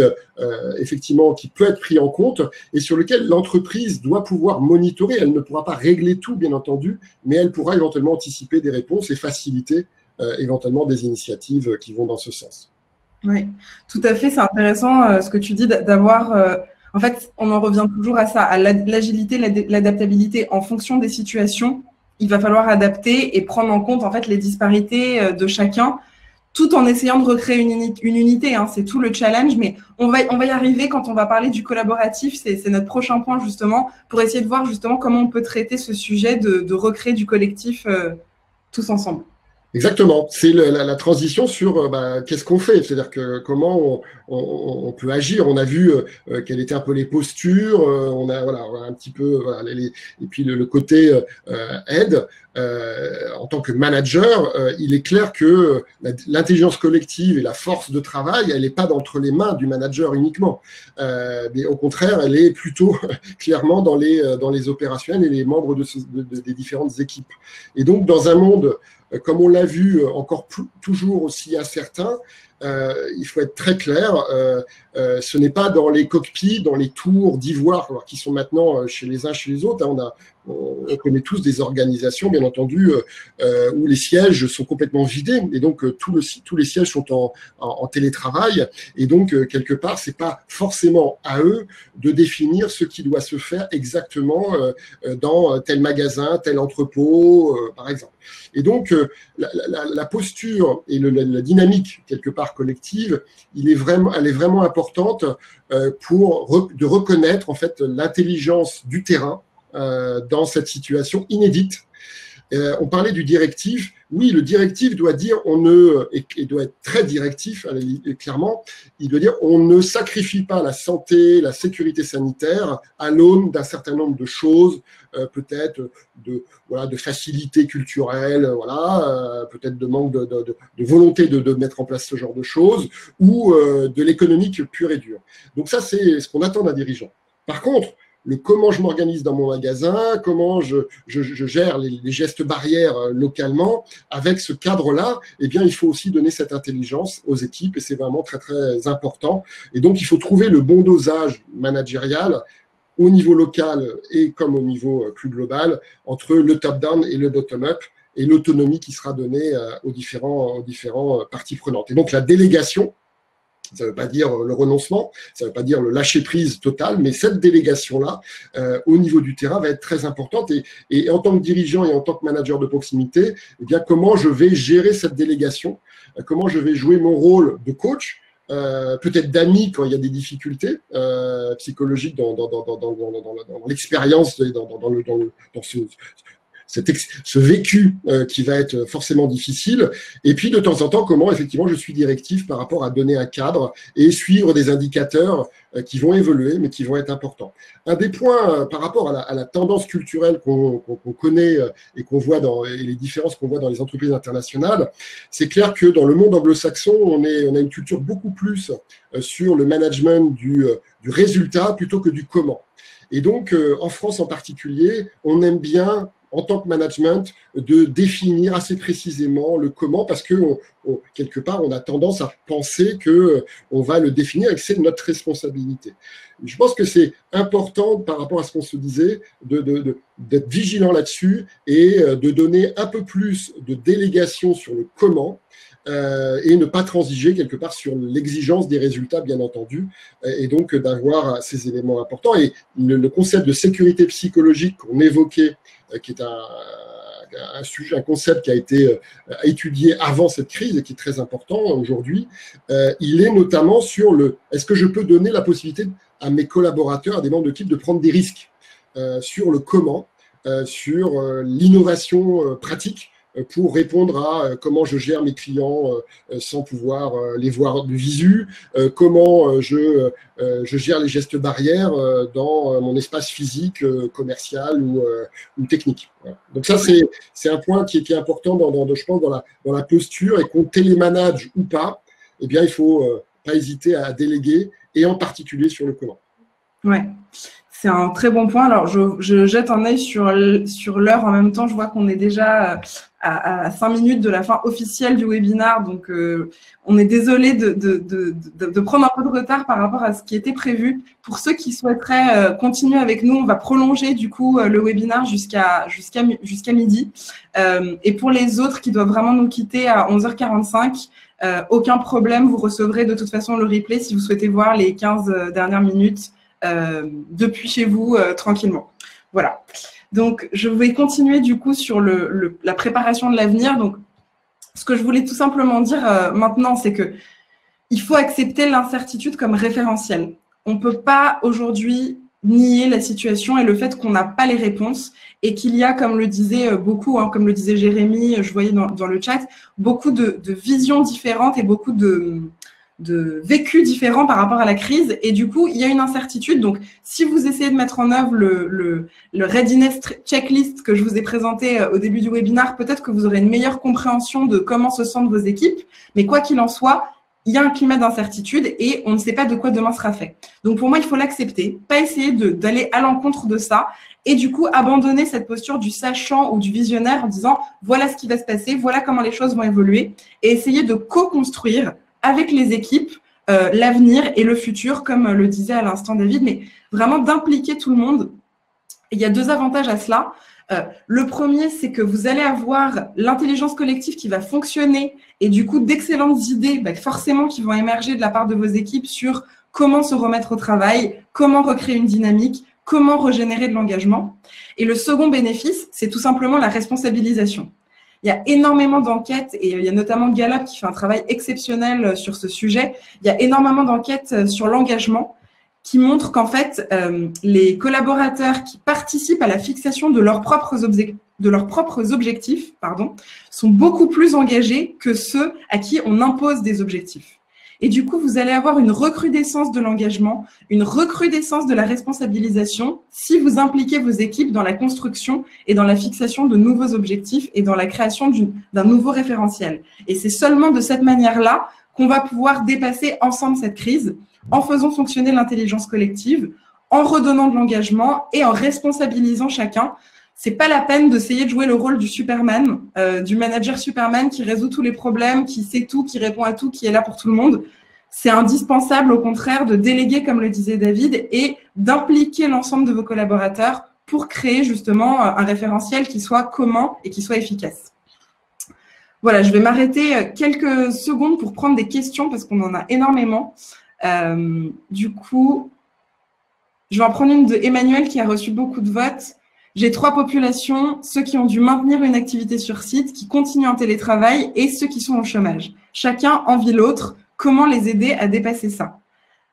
effectivement qui peut être pris en compte et sur lequel l'entreprise doit pouvoir monitorer. Elle ne pourra pas régler tout, bien entendu, mais elle pourra éventuellement anticiper des réponses et faciliter éventuellement des initiatives qui vont dans ce sens. Oui, tout à fait. C'est intéressant ce que tu dis d'avoir… en fait, on en revient toujours à ça, à l'agilité, l'adaptabilité en fonction des situations. Il va falloir adapter et prendre en compte en fait les disparités de chacun, tout en essayant de recréer une unité. Hein. C'est tout le challenge, mais on va y arriver quand on va parler du collaboratif. C'est notre prochain point justement pour essayer de voir justement comment on peut traiter ce sujet de recréer du collectif tous ensemble. Exactement, c'est la transition sur qu'est-ce qu'on fait, c'est-à-dire que comment on peut agir. On a vu quelles étaient un peu les postures, on a un petit peu et puis le côté aide. En tant que manager, il est clair que l'intelligence collective et la force de travail, elle n'est pas entre les mains du manager uniquement, mais au contraire, elle est plutôt clairement dans les opérationnels et les membres des différentes équipes. Et donc, dans un monde comme on l'a vu, encore toujours aussi incertain, il faut être très clair, ce n'est pas dans les cockpits, dans les tours d'ivoire, qui sont maintenant chez les uns, chez les autres. Hein, on connaît tous des organisations, bien entendu, où les sièges sont complètement vidés, et donc tous les sièges sont en télétravail, et donc quelque part, c'est pas forcément à eux de définir ce qui doit se faire exactement dans tel magasin, tel entrepôt, par exemple. Et donc, la posture et la dynamique, quelque part, collective, elle est vraiment importante de reconnaître, en fait, l'intelligence du terrain dans cette situation inédite. On parlait du directif. Oui, le directif doit dire et doit être très directif, clairement. Il doit dire on ne sacrifie pas la santé, la sécurité sanitaire à l'aune d'un certain nombre de choses, peut-être de facilité culturelle, peut-être de manque de volonté de mettre en place ce genre de choses, ou de l'économique pure et dure. Donc ça, c'est ce qu'on attend d'un dirigeant. Par contre, comment je m'organise dans mon magasin, comment je gère les gestes barrières localement, avec ce cadre-là, eh bien, il faut aussi donner cette intelligence aux équipes et c'est vraiment très, très important. Et donc, il faut trouver le bon dosage managérial au niveau local et comme au niveau plus global entre le top-down et le bottom-up et l'autonomie qui sera donnée aux différents parties prenantes. Et donc, la délégation, ça ne veut pas dire le renoncement, ça ne veut pas dire le lâcher-prise total, mais cette délégation-là, au niveau du terrain, va être très importante. Et en tant que dirigeant et en tant que manager de proximité, eh bien, comment je vais gérer cette délégation, comment je vais jouer mon rôle de coach, peut-être d'amis quand il y a des difficultés psychologiques dans l'expérience, dans ce vécu qui va être forcément difficile. Et puis, de temps en temps, comment, effectivement, je suis directif par rapport à donner un cadre et suivre des indicateurs qui vont évoluer, mais qui vont être importants. Un des points par rapport à la tendance culturelle qu'on connaît et qu'on voit et les différences qu'on voit dans les entreprises internationales, c'est clair que dans le monde anglo-saxon, on a une culture beaucoup plus sur le management du résultat plutôt que du comment. Et donc, en France en particulier, on aime bien, en tant que management, de définir assez précisément le comment, parce que quelque part, on a tendance à penser qu'on va le définir et que c'est notre responsabilité. Je pense que c'est important, par rapport à ce qu'on se disait, d'être vigilant là-dessus et de donner un peu plus de délégation sur le comment, et ne pas transiger quelque part sur l'exigence des résultats, bien entendu, et donc d'avoir ces éléments importants. Et le concept de sécurité psychologique qu'on évoquait, qui est un concept qui a été étudié avant cette crise et qui est très important aujourd'hui, il est notamment sur est-ce que je peux donner la possibilité à mes collaborateurs, à des membres d'équipe, de prendre des risques sur le comment, sur l'innovation pratique, pour répondre à comment je gère mes clients sans pouvoir les voir de visu, comment je gère les gestes barrières dans mon espace physique, commercial ou technique. Voilà. Donc ça, c'est un point qui est important, je pense, dans la posture, et qu'on télémanage ou pas, eh bien, il ne faut pas hésiter à déléguer, et en particulier sur le comment. Ouais. C'est un très bon point. Alors, je jette un œil sur l'heure. En même temps, je vois qu'on est déjà à 5 minutes de la fin officielle du webinaire. Donc, on est désolé de prendre un peu de retard par rapport à ce qui était prévu. Pour ceux qui souhaiteraient continuer avec nous, on va prolonger du coup le webinaire jusqu'à midi. Et pour les autres qui doivent vraiment nous quitter à 11h45, aucun problème. Vous recevrez de toute façon le replay si vous souhaitez voir les 15 dernières minutes depuis chez vous tranquillement. Voilà. Donc, je vais continuer du coup sur la préparation de l'avenir. Donc, ce que je voulais tout simplement dire maintenant, c'est que il faut accepter l'incertitude comme référentiel. On ne peut pas aujourd'hui nier la situation et le fait qu'on n'a pas les réponses et qu'il y a, comme le disait beaucoup, comme le disait Jérémy, je voyais dans le chat, beaucoup de visions différentes et beaucoup de vécus différents par rapport à la crise, et du coup, il y a une incertitude. Donc, si vous essayez de mettre en œuvre le readiness checklist que je vous ai présenté au début du webinaire, peut-être que vous aurez une meilleure compréhension de comment se sentent vos équipes, mais quoi qu'il en soit, il y a un climat d'incertitude et on ne sait pas de quoi demain sera fait. Donc, pour moi, il faut l'accepter, pas essayer d'aller à l'encontre de ça, et du coup, abandonner cette posture du sachant ou du visionnaire en disant « voilà ce qui va se passer, voilà comment les choses vont évoluer », et essayer de co-construire avec les équipes, l'avenir et le futur, comme le disait à l'instant David, mais vraiment d'impliquer tout le monde. Et il y a 2 avantages à cela. Le premier, c'est que vous allez avoir l'intelligence collective qui va fonctionner et du coup, d'excellentes idées forcément qui vont émerger de la part de vos équipes sur comment se remettre au travail, comment recréer une dynamique, comment régénérer de l'engagement. Et le second bénéfice, c'est tout simplement la responsabilisation. Il y a énormément d'enquêtes, et il y a notamment Gallup qui fait un travail exceptionnel sur ce sujet. Il y a énormément d'enquêtes sur l'engagement qui montrent qu'en fait, les collaborateurs qui participent à la fixation de leurs propres objectifs, sont beaucoup plus engagés que ceux à qui on impose des objectifs. Et du coup, vous allez avoir une recrudescence de l'engagement, une recrudescence de la responsabilisation si vous impliquez vos équipes dans la construction et dans la fixation de nouveaux objectifs et dans la création d'un nouveau référentiel. Et c'est seulement de cette manière-là qu'on va pouvoir dépasser ensemble cette crise en faisant fonctionner l'intelligence collective, en redonnant de l'engagement et en responsabilisant chacun. C'est pas la peine d'essayer de jouer le rôle du Superman, du manager Superman qui résout tous les problèmes, qui sait tout, qui répond à tout, qui est là pour tout le monde. C'est indispensable, au contraire, de déléguer, comme le disait David, et d'impliquer l'ensemble de vos collaborateurs pour créer justement un référentiel qui soit commun et qui soit efficace. Voilà, je vais m'arrêter quelques secondes pour prendre des questions parce qu'on en a énormément. Du coup, je vais en prendre une de Emmanuel qui a reçu beaucoup de votes. J'ai 3 populations, ceux qui ont dû maintenir une activité sur site, qui continuent en télétravail et ceux qui sont au chômage. Chacun envie l'autre. comment les aider à dépasser ça.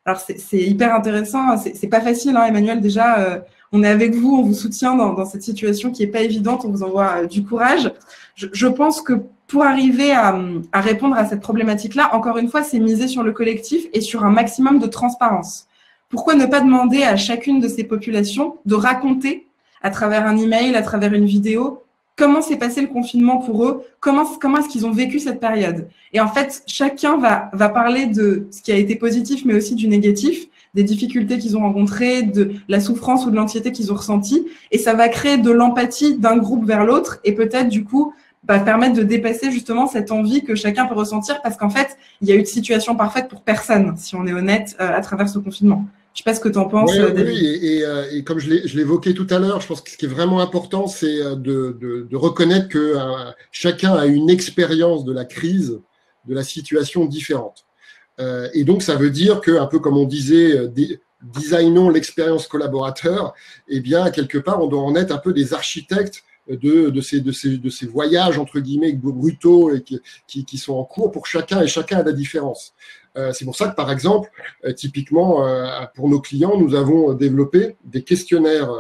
Alors, c'est hyper intéressant. C'est pas facile, hein, Emmanuel. Déjà, on est avec vous, on vous soutient dans cette situation qui est pas évidente. On vous envoie du courage. Je pense que pour arriver à répondre à cette problématique-là, encore une fois, c'est miser sur le collectif et sur un maximum de transparence. Pourquoi ne pas demander à chacune de ces populations de raconter, à travers un email, à travers une vidéo, comment s'est passé le confinement pour eux, comment est-ce qu'ils ont vécu cette période. Et en fait, chacun va parler de ce qui a été positif, mais aussi du négatif, des difficultés qu'ils ont rencontrées, de la souffrance ou de l'anxiété qu'ils ont ressentie. Et ça va créer de l'empathie d'un groupe vers l'autre et peut-être, du coup, permettre de dépasser justement cette envie que chacun peut ressentir parce qu'en fait, il y a eu de situation parfaite pour personne, si on est honnête, à travers ce confinement. Je ne sais pas ce que tu en penses, David. Oui, et comme je l'évoquais tout à l'heure, je pense que ce qui est vraiment important, c'est de reconnaître que chacun a une expérience de la crise, de la situation différente. Et donc, ça veut dire que, un peu comme on disait, designons l'expérience collaborateur, eh bien, quelque part, on doit en être un peu des architectes de ces voyages, entre guillemets, brutaux et qui sont en cours pour chacun, et chacun a la différence. C'est pour ça que, par exemple, typiquement, pour nos clients, nous avons développé des questionnaires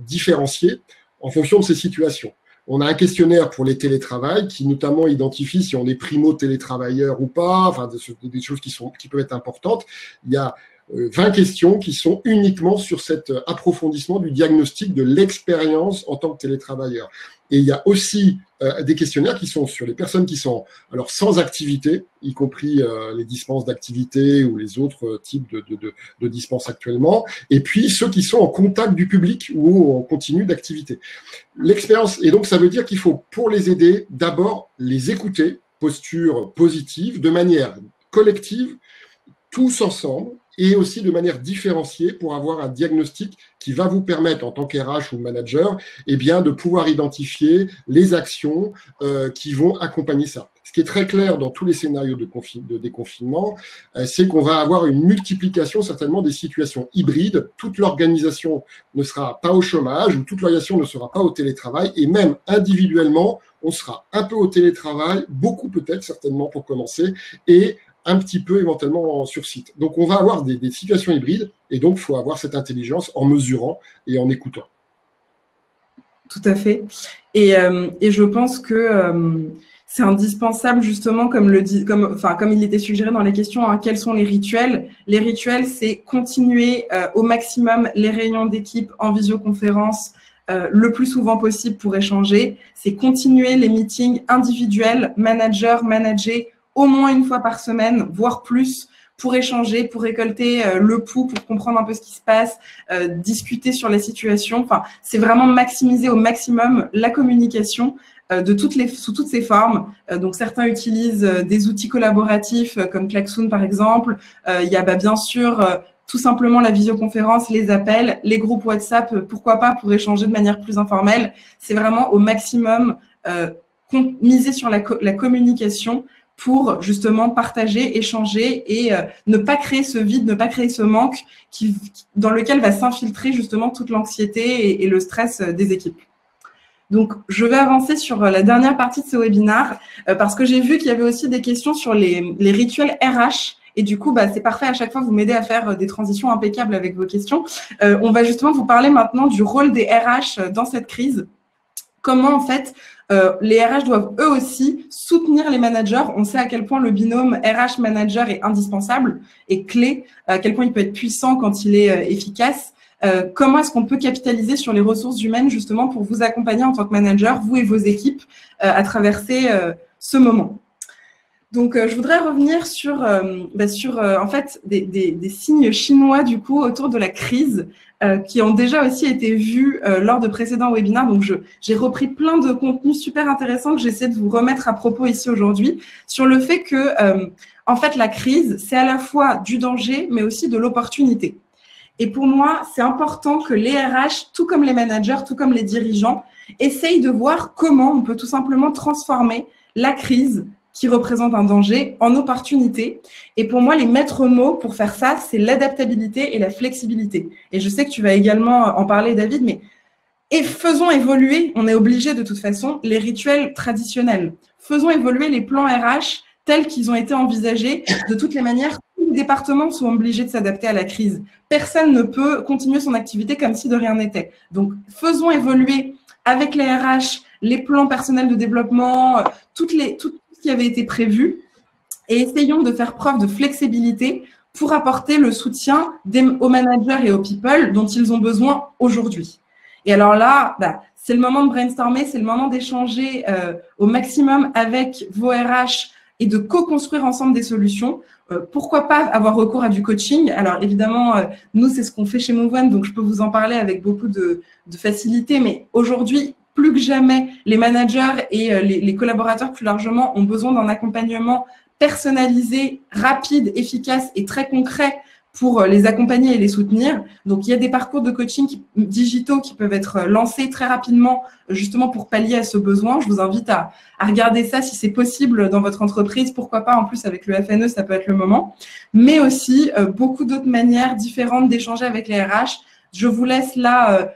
différenciés en fonction de ces situations. On a un questionnaire pour les télétravails qui notamment identifie si on est primo-télétravailleur ou pas, enfin des choses qui peuvent être importantes. Il y a 20 questions qui sont uniquement sur cet approfondissement du diagnostic de l'expérience en tant que télétravailleur. Et il y a aussi des questionnaires qui sont sur les personnes qui sont alors sans activité, y compris les dispenses d'activité ou les autres types de dispenses actuellement, et puis ceux qui sont en contact du public ou en continu d'activité. L'expérience, et donc ça veut dire qu'il faut, pour les aider, d'abord les écouter, posture positive, de manière collective, tous ensemble, et aussi de manière différenciée pour avoir un diagnostic qui va vous permettre, en tant qu'RH ou manager, eh bien, de pouvoir identifier les actions qui vont accompagner ça. Ce qui est très clair dans tous les scénarios de déconfinement, c'est qu'on va avoir une multiplication certainement des situations hybrides. Toute l'organisation ne sera pas au chômage ou toute l'organisation ne sera pas au télétravail et même individuellement, on sera un peu au télétravail, beaucoup peut-être certainement pour commencer, et un petit peu éventuellement sur site. Donc, on va avoir des situations hybrides et donc, il faut avoir cette intelligence en mesurant et en écoutant. Tout à fait. Et je pense que c'est indispensable, justement, comme il était suggéré dans les questions, hein, quels sont les rituels. Les rituels, c'est continuer au maximum les réunions d'équipe en visioconférence le plus souvent possible pour échanger. C'est continuer les meetings individuels, manager, au moins une fois par semaine, voire plus, pour échanger, pour récolter le pouls, pour comprendre un peu ce qui se passe, discuter sur la situation. Enfin, c'est vraiment maximiser au maximum la communication sous toutes ses formes. Donc, certains utilisent des outils collaboratifs comme Klaxoon, par exemple. Il y a bien sûr tout simplement la visioconférence, les appels, les groupes WhatsApp, pourquoi pas, pour échanger de manière plus informelle. C'est vraiment au maximum miser sur la communication pour justement partager, échanger et ne pas créer ce vide, ne pas créer ce manque dans lequel va s'infiltrer justement toute l'anxiété et le stress des équipes. Donc, je vais avancer sur la dernière partie de ce webinaire parce que j'ai vu qu'il y avait aussi des questions sur les rituels RH. Et du coup, c'est parfait, à chaque fois, vous m'aidez à faire des transitions impeccables avec vos questions. On va justement vous parler maintenant du rôle des RH dans cette crise. Comment, en fait, les RH doivent eux aussi soutenir les managers. On sait à quel point le binôme RH-manager est indispensable et clé, à quel point il peut être puissant quand il est efficace. Comment est-ce qu'on peut capitaliser sur les ressources humaines justement pour vous accompagner en tant que manager, vous et vos équipes, à traverser ce moment. Donc, je voudrais revenir sur en fait des signes chinois du coup autour de la crise qui ont déjà aussi été vus lors de précédents webinaires. Donc, j'ai repris plein de contenus super intéressants que j'essaie de vous remettre à propos ici aujourd'hui sur le fait que en fait la crise c'est à la fois du danger mais aussi de l'opportunité. Et pour moi, c'est important que les RH, tout comme les managers, tout comme les dirigeants, essayent de voir comment on peut tout simplement transformer la crise qui représente un danger en opportunité. Et pour moi, les maîtres mots pour faire ça, c'est l'adaptabilité et la flexibilité. Et je sais que tu vas également en parler, David, mais faisons évoluer, on est obligé de toute façon, les rituels traditionnels. Faisons évoluer les plans RH tels qu'ils ont été envisagés. De toutes les manières, tous les départements sont obligés de s'adapter à la crise. Personne ne peut continuer son activité comme si de rien n'était. Donc, faisons évoluer avec les RH, les plans personnels de développement, tout ce qui avait été prévu, et essayons de faire preuve de flexibilité pour apporter le soutien aux managers et aux people dont ils ont besoin aujourd'hui. Et alors là, c'est le moment de brainstormer, c'est le moment d'échanger au maximum avec vos RH et de co-construire ensemble des solutions. Pourquoi pas avoir recours à du coaching? Alors évidemment, nous, c'est ce qu'on fait chez MoveOne, donc je peux vous en parler avec beaucoup de facilité, mais aujourd'hui, plus que jamais, les managers et les collaborateurs plus largement ont besoin d'un accompagnement personnalisé, rapide, efficace et très concret pour les accompagner et les soutenir. Donc, il y a des parcours de coaching digitaux qui peuvent être lancés très rapidement, justement pour pallier à ce besoin. Je vous invite à regarder ça si c'est possible dans votre entreprise. Pourquoi pas, en plus, avec le FNE, ça peut être le moment. Mais aussi, beaucoup d'autres manières différentes d'échanger avec les RH. Je vous laisse là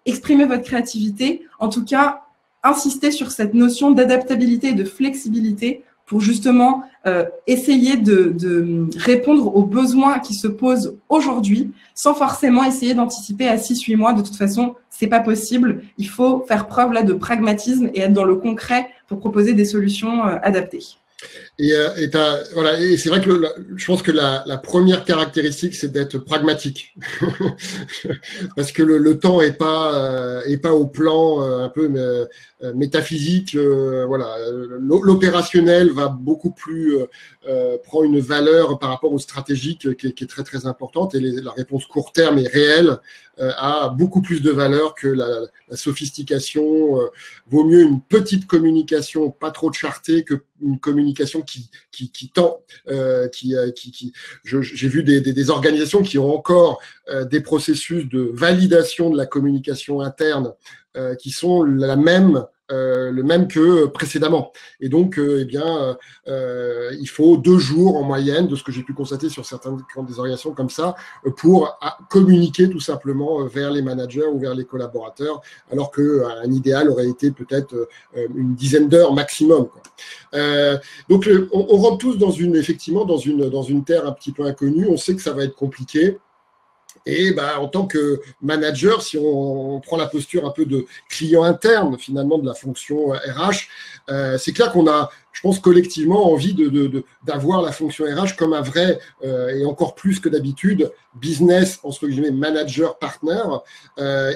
exprimer votre créativité. En tout cas, insister sur cette notion d'adaptabilité et de flexibilité pour justement essayer de répondre aux besoins qui se posent aujourd'hui sans forcément essayer d'anticiper à 6-8 mois. De toute façon, c'est pas possible. Il faut faire preuve là de pragmatisme et être dans le concret pour proposer des solutions adaptées. Et c'est vrai que je pense que la première caractéristique, c'est d'être pragmatique, parce que le temps est pas au plan un peu métaphysique. Voilà, l'opérationnel va beaucoup plus prend une valeur par rapport au stratégique qui est très très importante, et la réponse court terme et réelle a beaucoup plus de valeur que la sophistication. Vaut mieux une petite communication pas trop chartée que une communication qui tend. J'ai vu des organisations qui ont encore des processus de validation de la communication interne qui sont le même que précédemment. Et donc, il faut 2 jours en moyenne, de ce que j'ai pu constater sur certaines des organisations comme ça, pour communiquer tout simplement vers les managers ou vers les collaborateurs, alors qu'un idéal aurait été peut-être une dizaine d'heures maximum, quoi. Donc, on rentre tous dans une terre un petit peu inconnue. On sait que ça va être compliqué. Et en tant que manager, si on prend la posture un peu de client interne finalement de la fonction RH, c'est clair qu'on a, je pense, collectivement envie d'avoir la fonction RH comme un vrai, et encore plus que d'habitude, business, entre guillemets, manager, partner.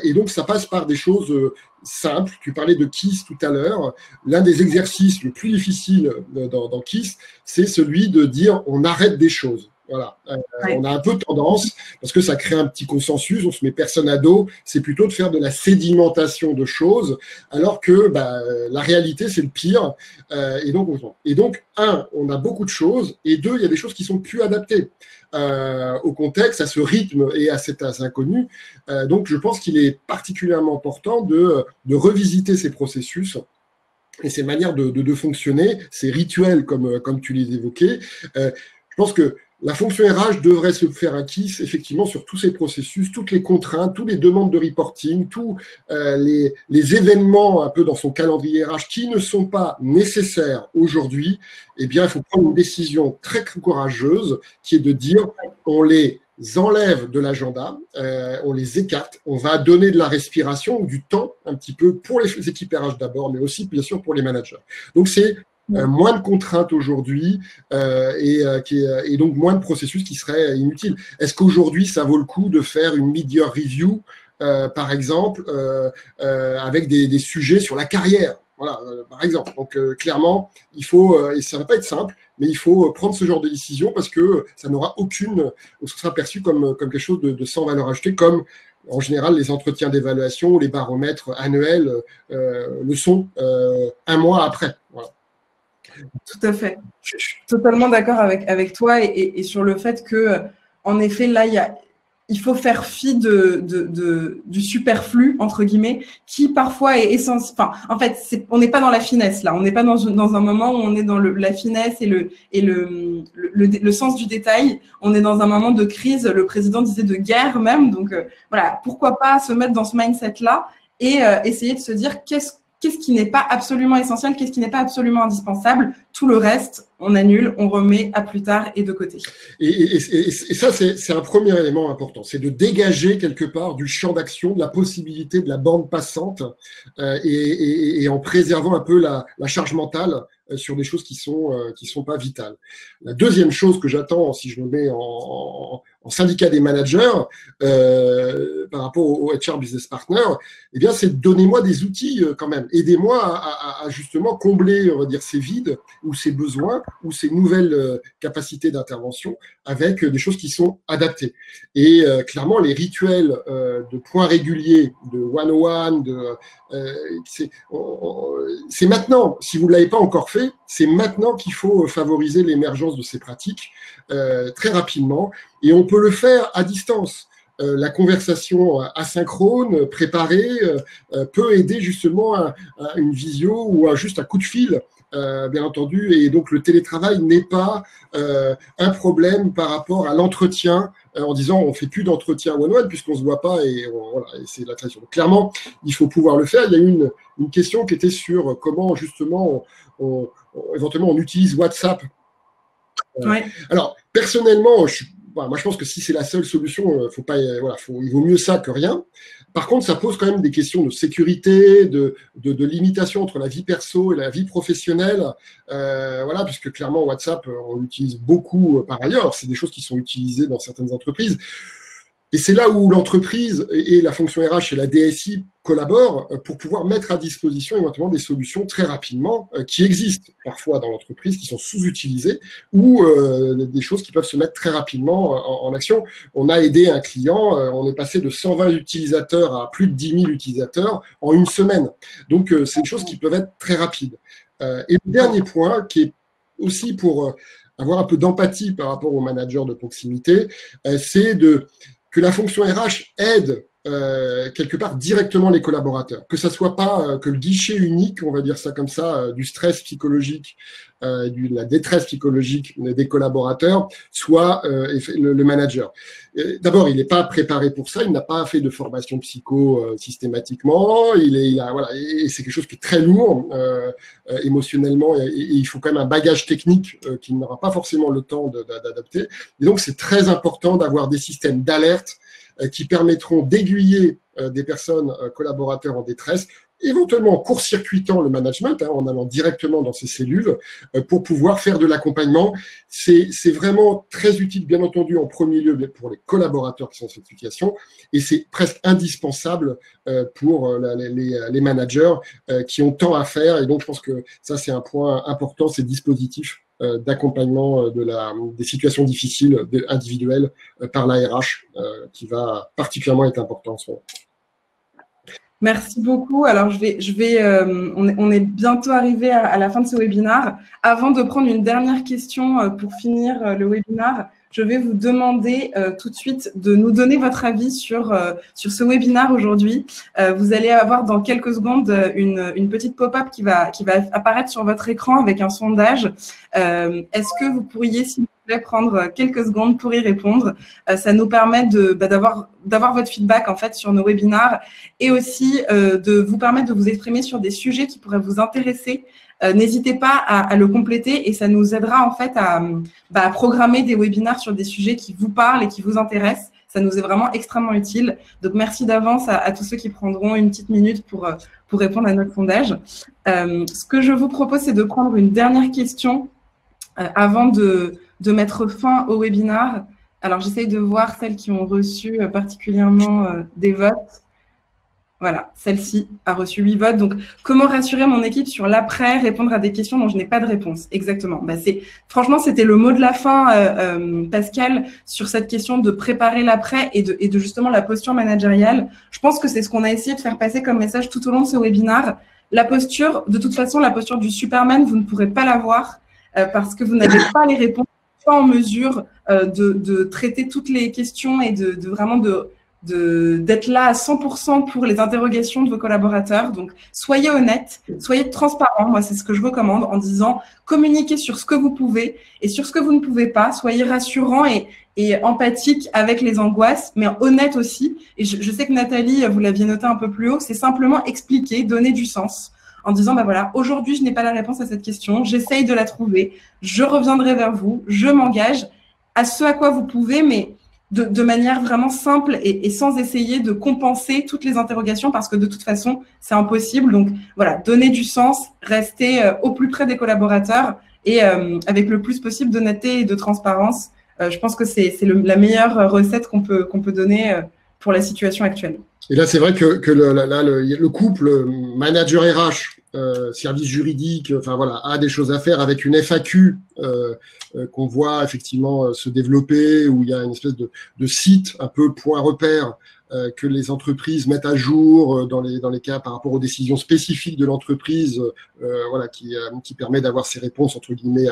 Et donc, ça passe par des choses simples. Tu parlais de KISS tout à l'heure. L'un des exercices le plus difficile dans KISS, c'est celui de dire on arrête des choses. Voilà, on a un peu tendance, parce que ça crée un petit consensus, on se met personne à dos, c'est plutôt de faire de la sédimentation de choses, alors que la réalité, c'est le pire. Et donc, on a beaucoup de choses, et 2, il y a des choses qui sont plus adaptées au contexte, à ce rythme et à cet inconnu. Donc, je pense qu'il est particulièrement important de revisiter ces processus et ces manières de fonctionner, ces rituels, comme tu les évoquais. Je pense que la fonction RH devrait se faire un KISS, effectivement, sur tous ces processus, toutes les contraintes, toutes les demandes de reporting, tous les événements un peu dans son calendrier RH qui ne sont pas nécessaires aujourd'hui. Eh bien, il faut prendre une décision très courageuse qui est de dire on les enlève de l'agenda, on les écarte, on va donner de la respiration ou du temps un petit peu pour les équipes RH d'abord, mais aussi, bien sûr, pour les managers. Donc, c'est moins de contraintes aujourd'hui et donc moins de processus qui seraient inutiles. Est-ce qu'aujourd'hui, ça vaut le coup de faire une mid-year review, par exemple, avec des sujets sur la carrière? Voilà, par exemple. Donc, clairement, il faut, et ça ne va pas être simple, mais il faut prendre ce genre de décision parce que ça n'aura ce sera perçu comme quelque chose de sans valeur ajoutée, comme en général, les entretiens d'évaluation, les baromètres annuels le sont un mois après. Voilà. Tout à fait. Je suis totalement d'accord avec toi et sur le fait que, en effet, là, il faut faire fi du superflu, entre guillemets, qui parfois est essentiel. Enfin, en fait, on n'est pas dans la finesse, là. On n'est pas dans un moment où on est dans la finesse et le sens du détail. On est dans un moment de crise. Le président disait de guerre même. Donc, voilà, pourquoi pas se mettre dans ce mindset-là et essayer de se dire qu'est-ce qui n'est pas absolument essentiel, qu'est-ce qui n'est pas absolument indispensable. Tout le reste, on annule, on remet à plus tard et de côté. Et ça, c'est un premier élément important, c'est de dégager quelque part du champ d'action, de la possibilité de la bande passante et en préservant un peu la charge mentale sur des choses qui sont pas vitales. La deuxième chose que j'attends, si je me mets en syndicat des managers par rapport au HR Business Partner, eh bien, c'est donnez-moi des outils quand même. Aidez-moi à justement combler, on va dire, ces vides ou ces besoins ou ces nouvelles capacités d'intervention avec des choses qui sont adaptées. Et clairement, les rituels de points réguliers, de one-on-one, c'est maintenant. Si vous ne l'avez pas encore fait, c'est maintenant qu'il faut favoriser l'émergence de ces pratiques très rapidement. Et on peut le faire à distance. La conversation asynchrone, préparée, peut aider justement à une visio ou à juste un coup de fil, bien entendu. Et donc, le télétravail n'est pas un problème par rapport à l'entretien, en disant on ne fait plus d'entretien one-one puisqu'on ne se voit pas et voilà, et c'est la tradition. Donc, clairement, il faut pouvoir le faire. Il y a eu une question qui était sur comment justement éventuellement on utilise WhatsApp. Ouais. Alors, personnellement, moi, je pense que si c'est la seule solution, il vaut mieux ça que rien. Par contre, ça pose quand même des questions de sécurité, de limitation entre la vie perso et la vie professionnelle. Voilà, puisque clairement, WhatsApp, on l'utilise beaucoup par ailleurs. C'est des choses qui sont utilisées dans certaines entreprises. Et c'est là où l'entreprise et la fonction RH et la DSI collaborent pour pouvoir mettre à disposition éventuellement des solutions très rapidement qui existent parfois dans l'entreprise, qui sont sous-utilisées ou des choses qui peuvent se mettre très rapidement en action. On a aidé un client, on est passé de 120 utilisateurs à plus de 10 000 utilisateurs en une semaine. Donc, c'est des choses qui peuvent être très rapides. Et le dernier point qui est aussi pour avoir un peu d'empathie par rapport aux managers de proximité, c'est que la fonction RH aide quelque part directement les collaborateurs, que ça soit pas que le guichet unique, on va dire ça comme ça, du stress psychologique, de la détresse psychologique des collaborateurs, soit le manager. D'abord, il n'est pas préparé pour ça, il n'a pas fait de formation psycho systématiquement, voilà, et c'est quelque chose qui est très lourd émotionnellement, et il faut quand même un bagage technique qu'il n'aura pas forcément le temps d'adapter. Et donc, c'est très important d'avoir des systèmes d'alerte qui permettront d'aiguiller des personnes collaborateurs en détresse, éventuellement en court-circuitant le management, en allant directement dans ces cellules pour pouvoir faire de l'accompagnement. C'est vraiment très utile, bien entendu, en premier lieu pour les collaborateurs qui sont dans cette situation, et c'est presque indispensable pour les managers qui ont tant à faire. Et donc, je pense que ça, c'est un point important, ces dispositifs d'accompagnement des situations difficiles individuelles par la RH qui va particulièrement être important en ce moment. Merci beaucoup. Alors, on est bientôt arrivé à la fin de ce webinaire. Avant de prendre une dernière question pour finir le webinaire, je vais vous demander tout de suite de nous donner votre avis sur ce webinaire aujourd'hui. Vous allez avoir dans quelques secondes une petite pop-up qui va apparaître sur votre écran avec un sondage. Est-ce que vous pourriez, s'il vous plaît, prendre quelques secondes pour y répondre? Ça nous permet d'avoir votre feedback en fait sur nos webinaires et aussi de vous permettre de vous exprimer sur des sujets qui pourraient vous intéresser. N'hésitez pas à le compléter et ça nous aidera en fait à programmer des webinaires sur des sujets qui vous parlent et qui vous intéressent. Ça nous est vraiment extrêmement utile. Donc, merci d'avance à tous ceux qui prendront une petite minute pour répondre à notre sondage. Ce que je vous propose, c'est de prendre une dernière question avant de mettre fin au webinaire. Alors, j'essaye de voir celles qui ont reçu particulièrement des votes. Voilà, celle-ci a reçu 8 votes. Donc, comment rassurer mon équipe sur l'après, répondre à des questions dont je n'ai pas de réponse? Exactement. Franchement, c'était le mot de la fin, Pascal, sur cette question de préparer l'après et de justement la posture managériale. Je pense que c'est ce qu'on a essayé de faire passer comme message tout au long de ce webinaire. La posture, de toute façon, la posture du Superman, vous ne pourrez pas l'avoir parce que vous n'avez pas les réponses, pas en mesure de traiter toutes les questions et d'être là à 100% pour les interrogations de vos collaborateurs. Donc, soyez honnêtes, soyez transparents. Moi, c'est ce que je recommande en disant communiquez sur ce que vous pouvez et sur ce que vous ne pouvez pas. Soyez rassurants et empathiques avec les angoisses, mais honnêtes aussi. Et je sais que Nathalie, vous l'aviez noté un peu plus haut, c'est simplement expliquer, donner du sens en disant, bah voilà, aujourd'hui, je n'ai pas la réponse à cette question, j'essaye de la trouver, je reviendrai vers vous, je m'engage à ce à quoi vous pouvez, mais de manière vraiment simple et sans essayer de compenser toutes les interrogations parce que de toute façon, c'est impossible. Donc voilà, donner du sens, rester au plus près des collaborateurs et avec le plus possible d'honnêteté et de transparence. Je pense que c'est la meilleure recette qu'on peut donner pour la situation actuelle. Et là, c'est vrai que le couple manager RH, service juridique, enfin voilà, a des choses à faire avec une FAQ qu'on voit effectivement se développer, où il y a une espèce de site un peu point repère que les entreprises mettent à jour dans les cas par rapport aux décisions spécifiques de l'entreprise, voilà, qui permet d'avoir ces réponses entre guillemets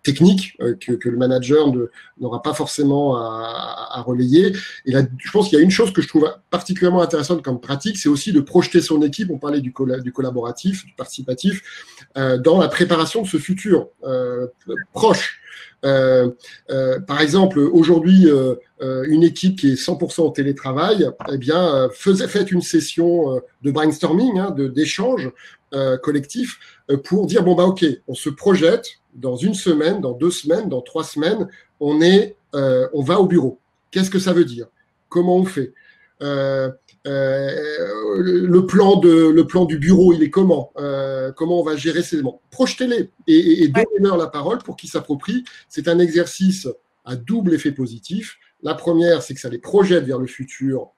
technique que le manager n'aura pas forcément à relayer. Et là, je pense qu'il y a une chose que je trouve particulièrement intéressante comme pratique, c'est aussi de projeter son équipe, on parlait du collaboratif, du participatif, dans la préparation de ce futur proche. Par exemple, aujourd'hui, une équipe qui est 100% en télétravail, eh bien, faites une session de brainstorming, d'échange collectif pour dire bon bah ok, on se projette dans une semaine, dans 2 semaines, dans 3 semaines, on va au bureau. Qu'est-ce que ça veut dire? Comment on fait? Le plan du bureau, il est comment? Comment on va gérer ces éléments? Projetez-les et donnez-leur la parole pour qu'ils s'approprient. C'est un exercice à double effet positif. La première, c'est que ça les projette vers le futur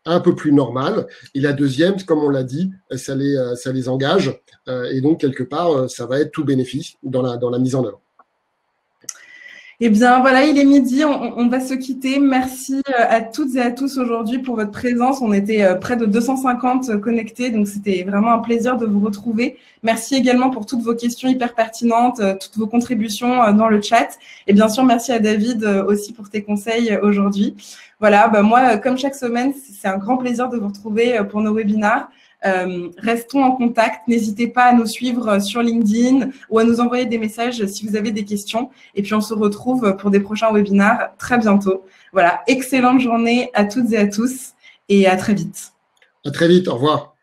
un peu plus normal. Et la deuxième, comme on l'a dit, ça les engage. Et donc, quelque part, ça va être tout bénéfice dans la mise en œuvre. Eh bien, voilà, il est midi, on va se quitter. Merci à toutes et à tous aujourd'hui pour votre présence. On était près de 250 connectés, donc c'était vraiment un plaisir de vous retrouver. Merci également pour toutes vos questions hyper pertinentes, toutes vos contributions dans le chat. Et bien sûr, merci à David aussi pour tes conseils aujourd'hui. Voilà, bah moi, comme chaque semaine, c'est un grand plaisir de vous retrouver pour nos webinars. Restons en contact, n'hésitez pas à nous suivre sur LinkedIn ou à nous envoyer des messages si vous avez des questions. Et puis, on se retrouve pour des prochains webinars très bientôt. Voilà, excellente journée à toutes et à tous et à très vite. À très vite, au revoir.